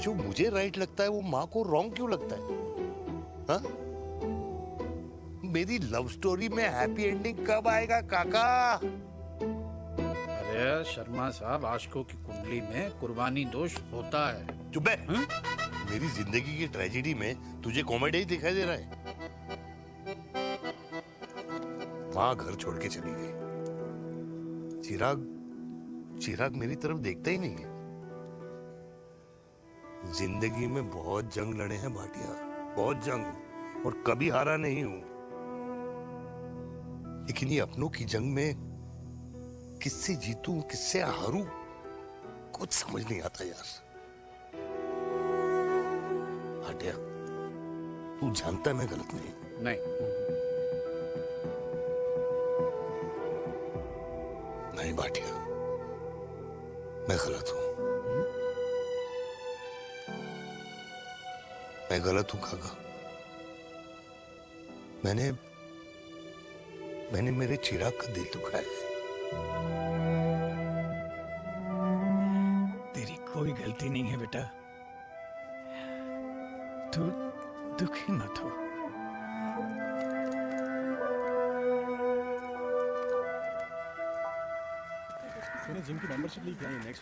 जो मुझे राइट लगता है वो माँ को रॉन्ग क्यों लगता है? हाँ? मेरी लव स्टोरी में हैप्पी एंडिंग कब आएगा काका? अरे शर्मा साहब, आशिकों की कुंडली में कुर्बानी दोष होता है। चुप है। मेरी जिंदगी की ट्रेजेडी में तुझे कॉमेडी ही दिखाई दे रहा है। माँ घर छोड़ के चली गई। चिराग मेरी तरफ देखता ही नहीं है। जिंदगी में बहुत जंग लड़े हैं भाटिया, बहुत जंग, और कभी हारा नहीं हूं। लेकिन ये अपनों की जंग में किससे जीतूं किससे हारूं कुछ समझ नहीं आता यार। भाटिया तू जानता है मैं गलत नहीं। नहीं भाटिया, मैं गलत हूं। मैं गलत हूं काका। मैंने मेरे चिराग का दिल दुखाया है। तेरी कोई गलती नहीं है बेटा, तू दुखी मत हो। मैंने जिम की मेंबरशिप ली क्या है नेक्स्ट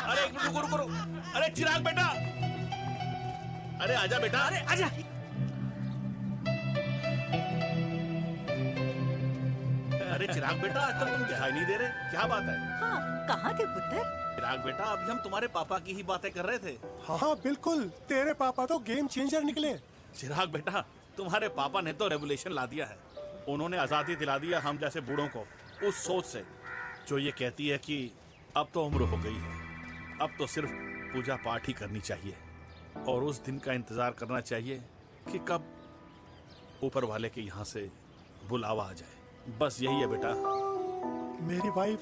अरे रुको। अरे चिराग बेटा, अरे आजा बेटा, अरे आजा। अरे चिराग बेटा, आजकल तुम दिखाई नहीं दे रहे, क्या बात है? हाँ, कहाँ थे पुत्र? चिराग बेटा, अभी हम तुम्हारे पापा की ही बातें कर रहे थे। हाँ बिल्कुल, तेरे पापा तो गेम चेंजर निकले। चिराग बेटा, तुम्हारे पापा ने तो रेवोल्यूशन ला दिया है। उन्होंने आजादी दिला दिया हम जैसे बूढ़ों को, उस सोच से जो ये कहती है कि अब तो उम्र हो गई है, अब तो सिर्फ पूजा पाठ ही करनी चाहिए और उस दिन का इंतजार करना चाहिए कि कब ऊपर वाले के यहाँ से बुलावा आ जाए। बस यही है बेटा। मेरी वाइफ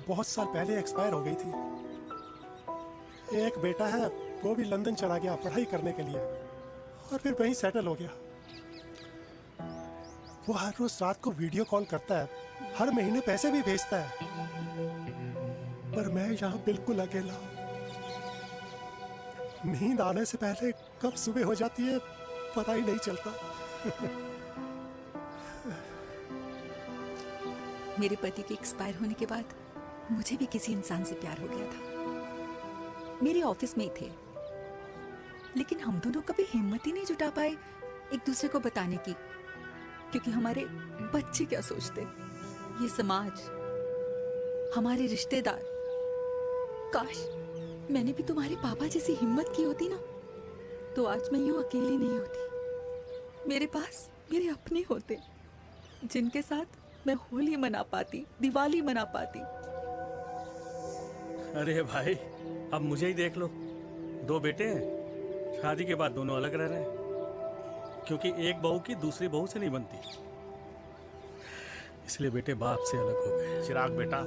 बहुत साल पहले एक्सपायर हो गई थी। एक बेटा है, वो भी लंदन चला गया पढ़ाई करने के लिए और फिर वहीं सेटल हो गया। वो हर रोज रात को वीडियो कॉल करता है, हर महीने पैसे भी भेजता है, पर मैं यहाँ बिल्कुल अकेला हूँ। नींद आने से पहले कब सुबह हो जाती है पता ही नहीं चलता। मेरे पति के एक्सपायर होने के बाद मुझे भी किसी इंसान से प्यार हो गया था। मेरे ऑफिस में ही थे, लेकिन हम दोनों कभी हिम्मत ही नहीं जुटा पाए एक दूसरे को बताने की, क्योंकि हमारे बच्चे क्या सोचते, ये समाज, हमारे रिश्तेदार। काश मैंने भी तुम्हारे पापा जैसी हिम्मत की होती ना, तो आज मैं यूं अकेली नहीं होती। मेरे पास मेरे अपने होते, जिनके साथ मैं होली मना पाती, दिवाली मना पाती। अरे भाई, अब मुझे ही देख लो, 2 बेटे हैं, शादी के बाद दोनों अलग रह रहे हैं, क्योंकि एक बहू की दूसरी बहू से नहीं बनती, इसलिए बेटे बाप से अलग हो गए। चिराग बेटा,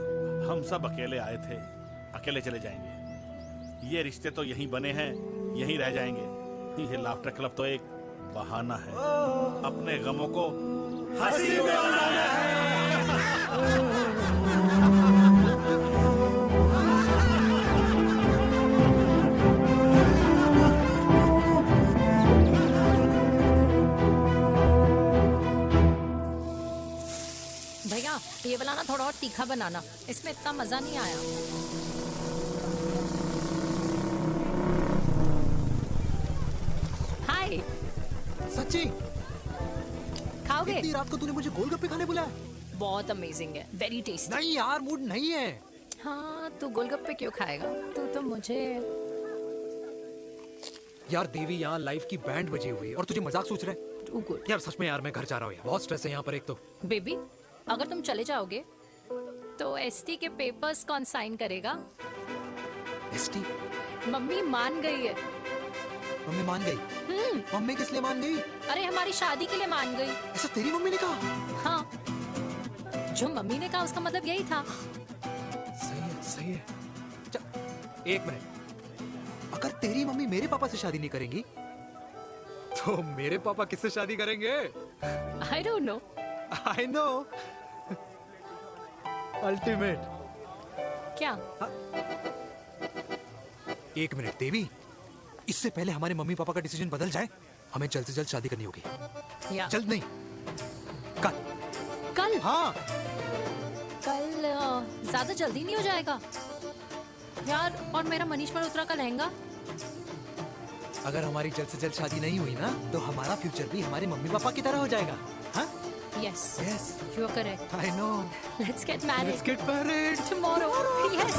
हम सब अकेले आए थे, अकेले चले जाएंगे। ये रिश्ते तो यहीं बने हैं, यहीं रह जाएंगे। ये लाफ्टर क्लब तो एक बहाना है अपने गमों को हंसी में बनाना है। भैया ये वाला ना थोड़ा और तीखा बनाना, इसमें इतना मजा नहीं आया। हाय। सच्ची? खाओगे? इतनी रात को तूने मुझे गोलगप्पे खाने बुलाया? बहुत अमेजिंग है, वेरी टेस्टी। नहीं यार, मूड नहीं है। हाँ, तू गोलगप्पे क्यों खाएगा? तू तो मुझे यार देवी, यहाँ लाइफ की बैंड बजी हुई है और तुझे मजाक सोच रहा है? यार सच में यार, मैं घर जा रहा हूँ यार, बहुत स्ट्रेस है यहाँ पर एक तो। बेबी, अगर तुम चले जाओगे तो एसटी के पेपर्स कौन साइन करेगा? एसटी? मम्मी मान गई है। मम्मी मान गई? मम्मी किस लिए मान गई? अरे हमारी शादी के लिए मान गई। ऐसा तेरी मम्मी ने कहा? हाँ, जो मम्मी ने कहा उसका मतलब यही था। सही है, सही है। एक मिनट, अगर तेरी मम्मी मेरे पापा से शादी नहीं करेंगी तो मेरे पापा किससे शादी करेंगे? I don't know. I know. Ultimate. क्या? एक मिनट देवी, इससे पहले हमारे मम्मी पापा का डिसीजन बदल जाए, हमें जल्द से जल्द शादी करनी होगी। जल्द नहीं, कल। कल? हाँ। कल ज्यादा जल्दी नहीं हो जाएगा यार? और मेरा मनीष मल्होत्रा का लहंगा? अगर हमारी जल्द से जल्द शादी नहीं हुई ना, तो हमारा फ्यूचर भी हमारे मम्मी पापा की तरह हो जाएगा। हाँ? Yes. Yes. You are correct. I know. Let's get married. Let's get married. Tomorrow. Yes.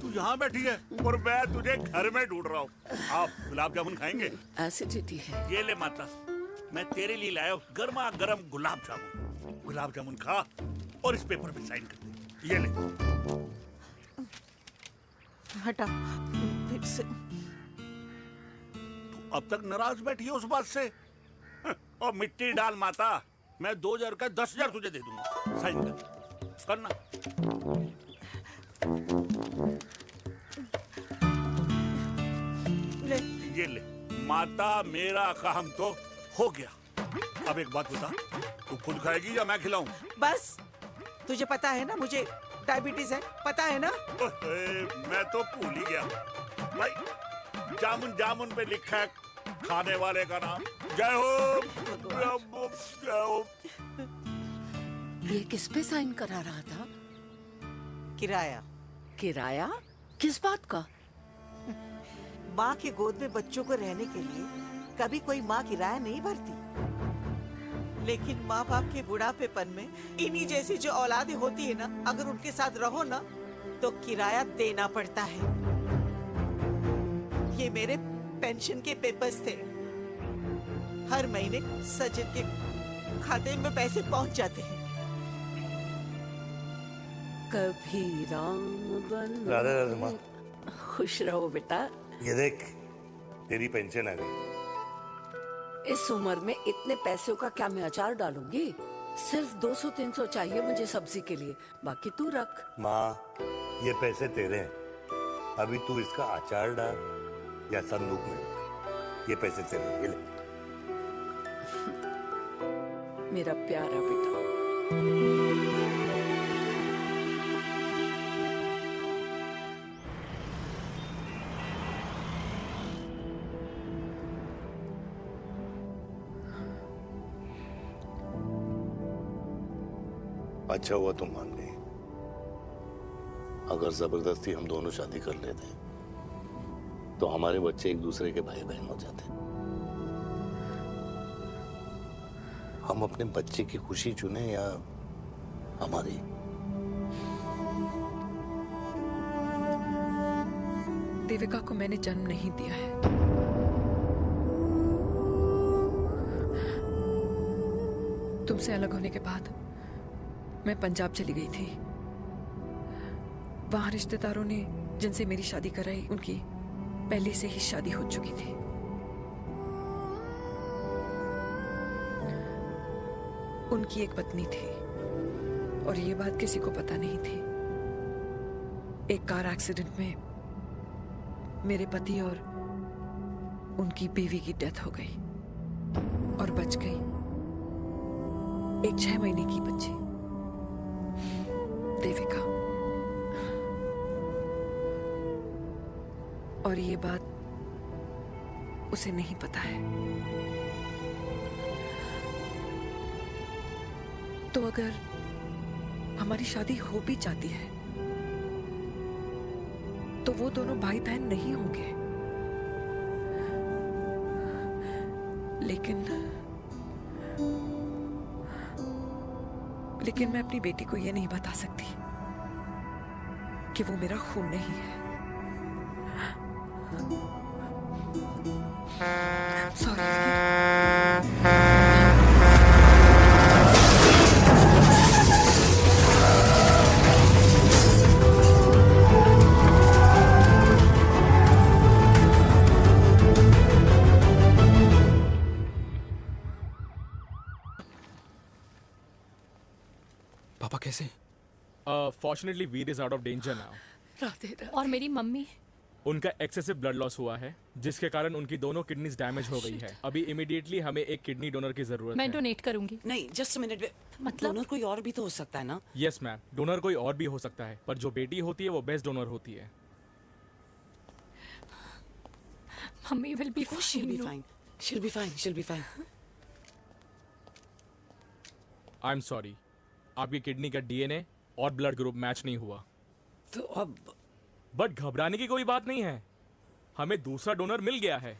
तू यहाँ बैठी है और मैं तुझे घर में ढूंढ रहा हूँ। आप गुलाब जामुन खाएंगे? एसिडिटी है। ये ले माता, मैं तेरे लिए लाया हूँ गर्मा गर्म गुलाब जामुन। गुलाब जामुन खा और इस पेपर पे साइन कर दे। ये ले। हटा फिर से। तू अब तक नाराज बैठी है उस बात से? और मिट्टी डाल माता, मैं 2000 का 10,000 तुझे दे दूंगा। साइन कर, करना। ले। ये ले माता, मेरा काम तो हो गया। अब एक बात बता, तू खुद खाएगी या मैं खिलाऊं? बस, तुझे पता है ना मुझे डायबिटीज है, पता है ना? मैं तो भूल ही गया भाई। जामुन जामुन पे लिखा है खाने वाले का नाम। जय हो, जय हो। ये किस पे साइन करा रहा था? किराया। किराया? किस बात का? माँ के गोद में बच्चों को रहने के लिए कभी कोई माँ किराया नहीं भरती, लेकिन माँ बाप के बुढ़ापेपन में इन्हीं जैसी जो औलादें होती है ना, अगर उनके साथ रहो ना तो किराया देना पड़ता है। ये मेरे पेंशन के पेपर्स थे। हर महीने सचिन के खाते में पैसे पहुंच जाते हैं। कभी राम बन। राधे राधे माँ। खुश रहो बेटा। ये देख, तेरी पेंशन आ गई। इस उम्र में इतने पैसों का क्या मैं अचार डालूंगी? सिर्फ 200-300 चाहिए मुझे सब्जी के लिए, बाकी तू रख। माँ, ये पैसे तेरे हैं, अभी तू इसका अचार डाल या संदूक में रख। ये पैसे तेरे हैं, ये ले। मेरा प्यारा बेटा। अच्छा हुआ तुम मान गई। अगर जबरदस्ती हम दोनों शादी कर लेते तो हमारे बच्चे एक दूसरे के भाई बहन हो जाते। हम अपने बच्चे की खुशी चुने या हमारी? देविका को मैंने जन्म नहीं दिया है। तुमसे अलग होने के बाद मैं पंजाब चली गई थी। वहां रिश्तेदारों ने जिनसे मेरी शादी कराई, उनकी पहले से ही शादी हो चुकी थी। उनकी एक पत्नी थी और ये बात किसी को पता नहीं थी। एक कार एक्सीडेंट में मेरे पति और उनकी बीवी की डेथ हो गई और बच गई एक 6 महीने की बच्ची, देविका। और ये बात उसे नहीं पता है। तो अगर हमारी शादी हो भी जाती है तो वो दोनों भाई बहन नहीं होंगे। लेकिन मैं अपनी बेटी को ये नहीं बता सकती कि वो मेरा खून नहीं है। पापा कैसे? Fortunately Veer is out of danger now. Radhe Radhe. और मेरी मम्मी? उनका एक्सेसिव ब्लड लॉस हुआ है जिसके कारण उनकी दोनों किडनीज डैमेज हो गई है। अभी इमीडिएटली हमें एक किडनी डोनर की जरूरत मैं है। डोनेट करूंगी। नहीं, जस्ट मिनट। मतलब डोनर कोई और भी तो हो सकता है ना? यस मैम, डोनर कोई और भी हो सकता है, पर जो बेटी होती है वो बेस्ट डोनर होती है। Mummy will be she'll be fine. She'll be fine. She'll be fine. I am sorry, आपकी किडनी का डीएनए और ब्लड ग्रुप मैच नहीं हुआ। तो अब बट घबराने की कोई बात नहीं है, हमें दूसरा डोनर मिल गया है।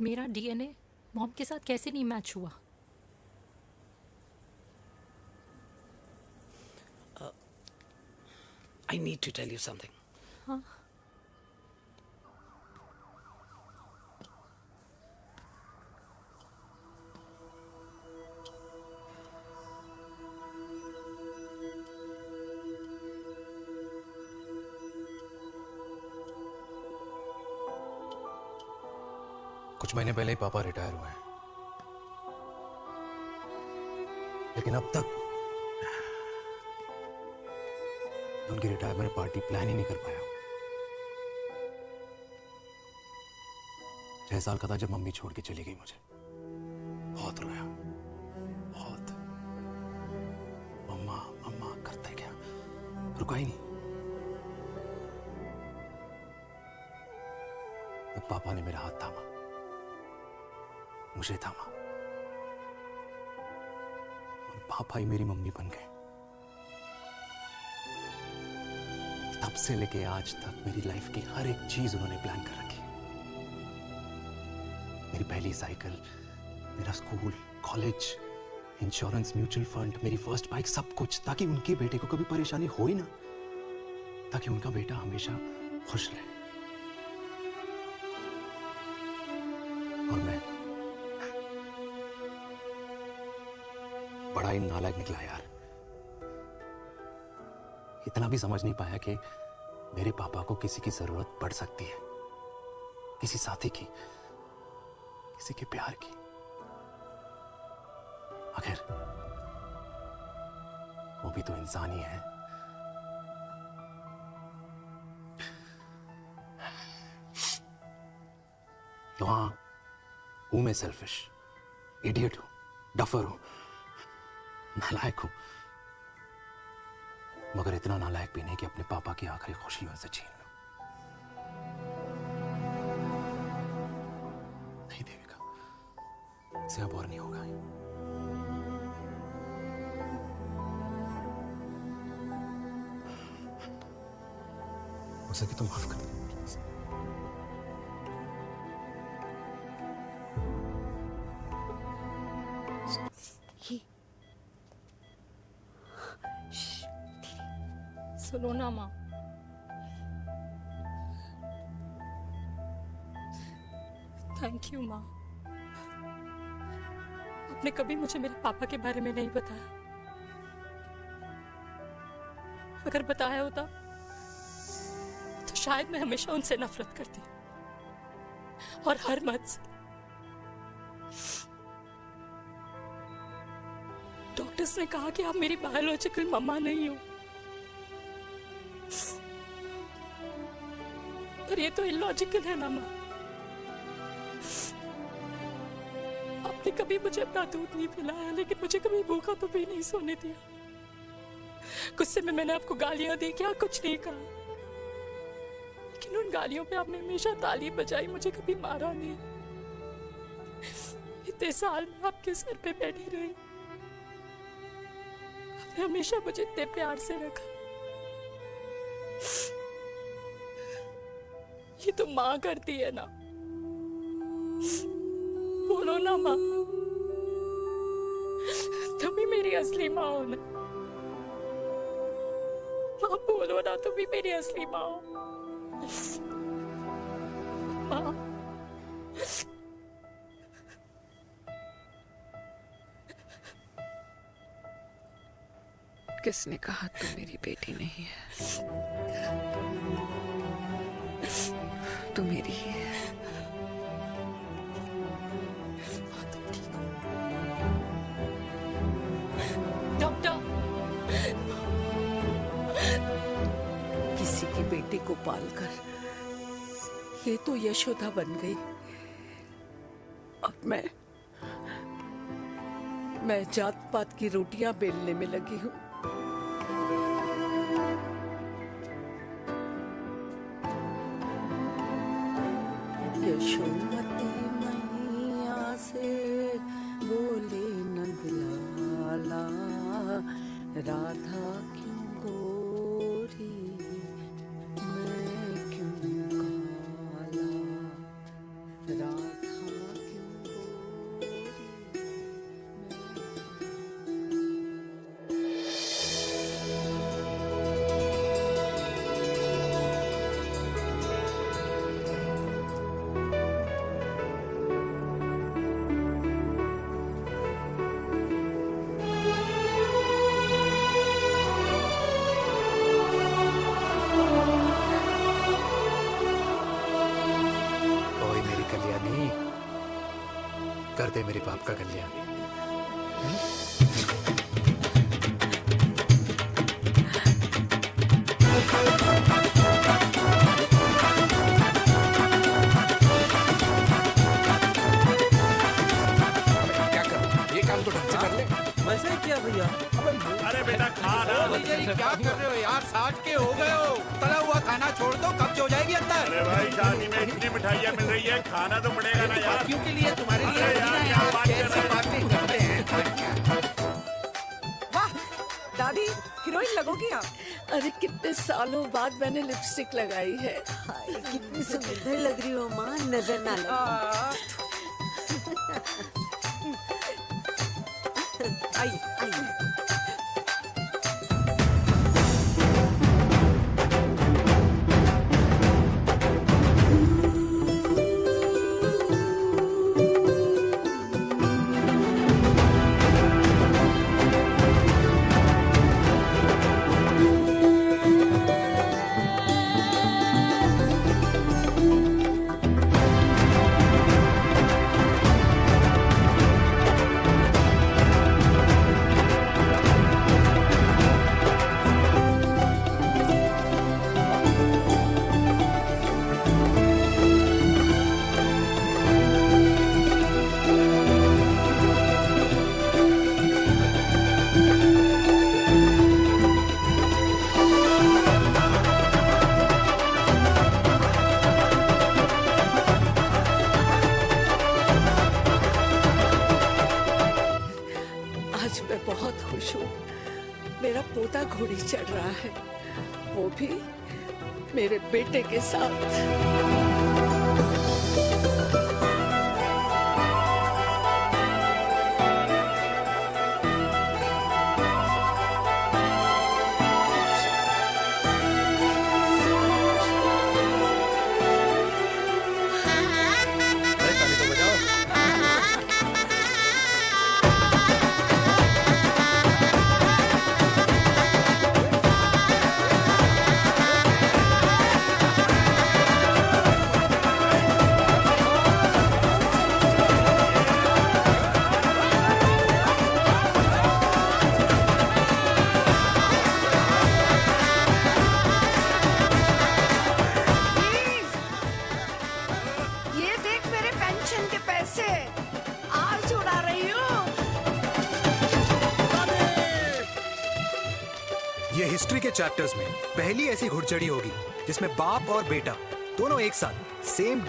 मेरा डीएनए मॉम के साथ कैसे नहीं मैच हुआ? I need to tell you something. हाँ? कुछ महीने पहले ही पापा रिटायर हुए हैं, लेकिन अब तक उनकी रिटायरमेंट पार्टी प्लान ही नहीं कर पाया। 6 साल का था जब मम्मी छोड़ के चली गई मुझे। बहुत रोया, बहुत। मम्मा मम्मा करते क्या, रुका ही नहीं। तब पापा ने मेरा हाथ थामा, मुझे थामा, और पापा ही मेरी मम्मी बन गए। तब से लेके आज तक मेरी लाइफ की हर एक चीज उन्होंने प्लान कर रखी। मेरी पहली साइकिल, मेरा school, college, insurance, mutual fund, मेरी फर्स्ट बाइक, सब कुछ, ताकि उनके बेटे को कभी परेशानी हो ही ना, ताकि उनका बेटा हमेशा खुश रहे। और मैं बड़ा ही नालायक निकला यार। इतना भी समझ नहीं पाया कि मेरे पापा को किसी की जरूरत पड़ सकती है, किसी साथी की, किसी के प्यार की। आखिर वो भी तो इंसान ही है। तो हाँ, हूं मैं सेल्फिश, इडियट हूं, डफर हूं, नालायक हूं, मगर इतना नालायक भी नहीं कि अपने पापा की आखिरी खुशी उनसे छीन लूं। नहीं देविका, इससे अब और नहीं होगा। हो सके तो माफ कर दो। सुनो ना माँ, थैंक यू माँ। आपने कभी मुझे मेरे पापा के बारे में नहीं बताया। अगर बताया होता तो शायद मैं हमेशा उनसे नफरत करती, और हर मत से। डॉक्टर्स ने कहा कि आप मेरी बायोलॉजिकल मम्मा नहीं हो, पर ये तो इलॉजिकल है ना माँ। आपने कभी मुझे अपना दूध नहीं पिलाया, लेकिन मुझे कभी भूखा तो भी नहीं सोने दिया। गुस्से में मैंने आपको गालियां दी, क्या कुछ नहीं कहा, लेकिन उन गालियों पे आपने हमेशा ताली बजाई, मुझे कभी मारा नहीं। इतने साल में आपके सर पे बैठी रही, आपने हमेशा मुझे इतने प्यार से रखा। ये तो माँ करती है ना, बोलो ना माँ, तुम ही मेरी असली माँ हो ना। माँ बोलो ना, तुम ही मेरी असली माँ हो। माँ, किसने कहा तू मेरी बेटी नहीं है? तू मेरी ही है। डॉक्टर, किसी की बेटी को पालकर ये तो यशोदा बन गई और मैं जात पात की रोटियां बेलने में लगी हूँ। यशोमती मैया से बोले नंदलाला, राधा क्यों गोरी मैं क्यों काला, राधा क्यों गोरी। ओए मेरी कल्याणी, कर दे मेरे बाप का कल्याण। क्या कर, ये काम तो ढंग से कर ले। वैसे ही किया भैया। अरे बेटा खा ना। भैया ये क्या कर रहे हो यार, 60 के हो गए हो, तला हुआ खाना छोड़ दो, कब्ज हो जाएगी अंदर। अरे भाई शादी में इतनी मिठाइयाँ मिल रही है, खाना तो पड़ेगा ना यार। क्यों के लिए तुम्हारे लिए अरे यार क्या बात कर रहे बातें करते हैं। वाह दादी, हीरोइन लगोगी आप। अरे कितने सालों बाद मैंने लिपस्टिक लगाई है। कितनी सुंदर लग रही हो माँ, नजर ना लगे। आइए आइए। आज मैं बहुत खुश हूँ। मेरा पोता घोड़ी चढ़ रहा है, वो भी मेरे बेटे के साथ। ये देख मेरे पेंशन के पैसे, आज उड़ा रही हूँ। ये हिस्ट्री के चैप्टर्स में पहली ऐसी घुड़चढ़ी होगी जिसमें बाप और बेटा दोनों एक साथ सेम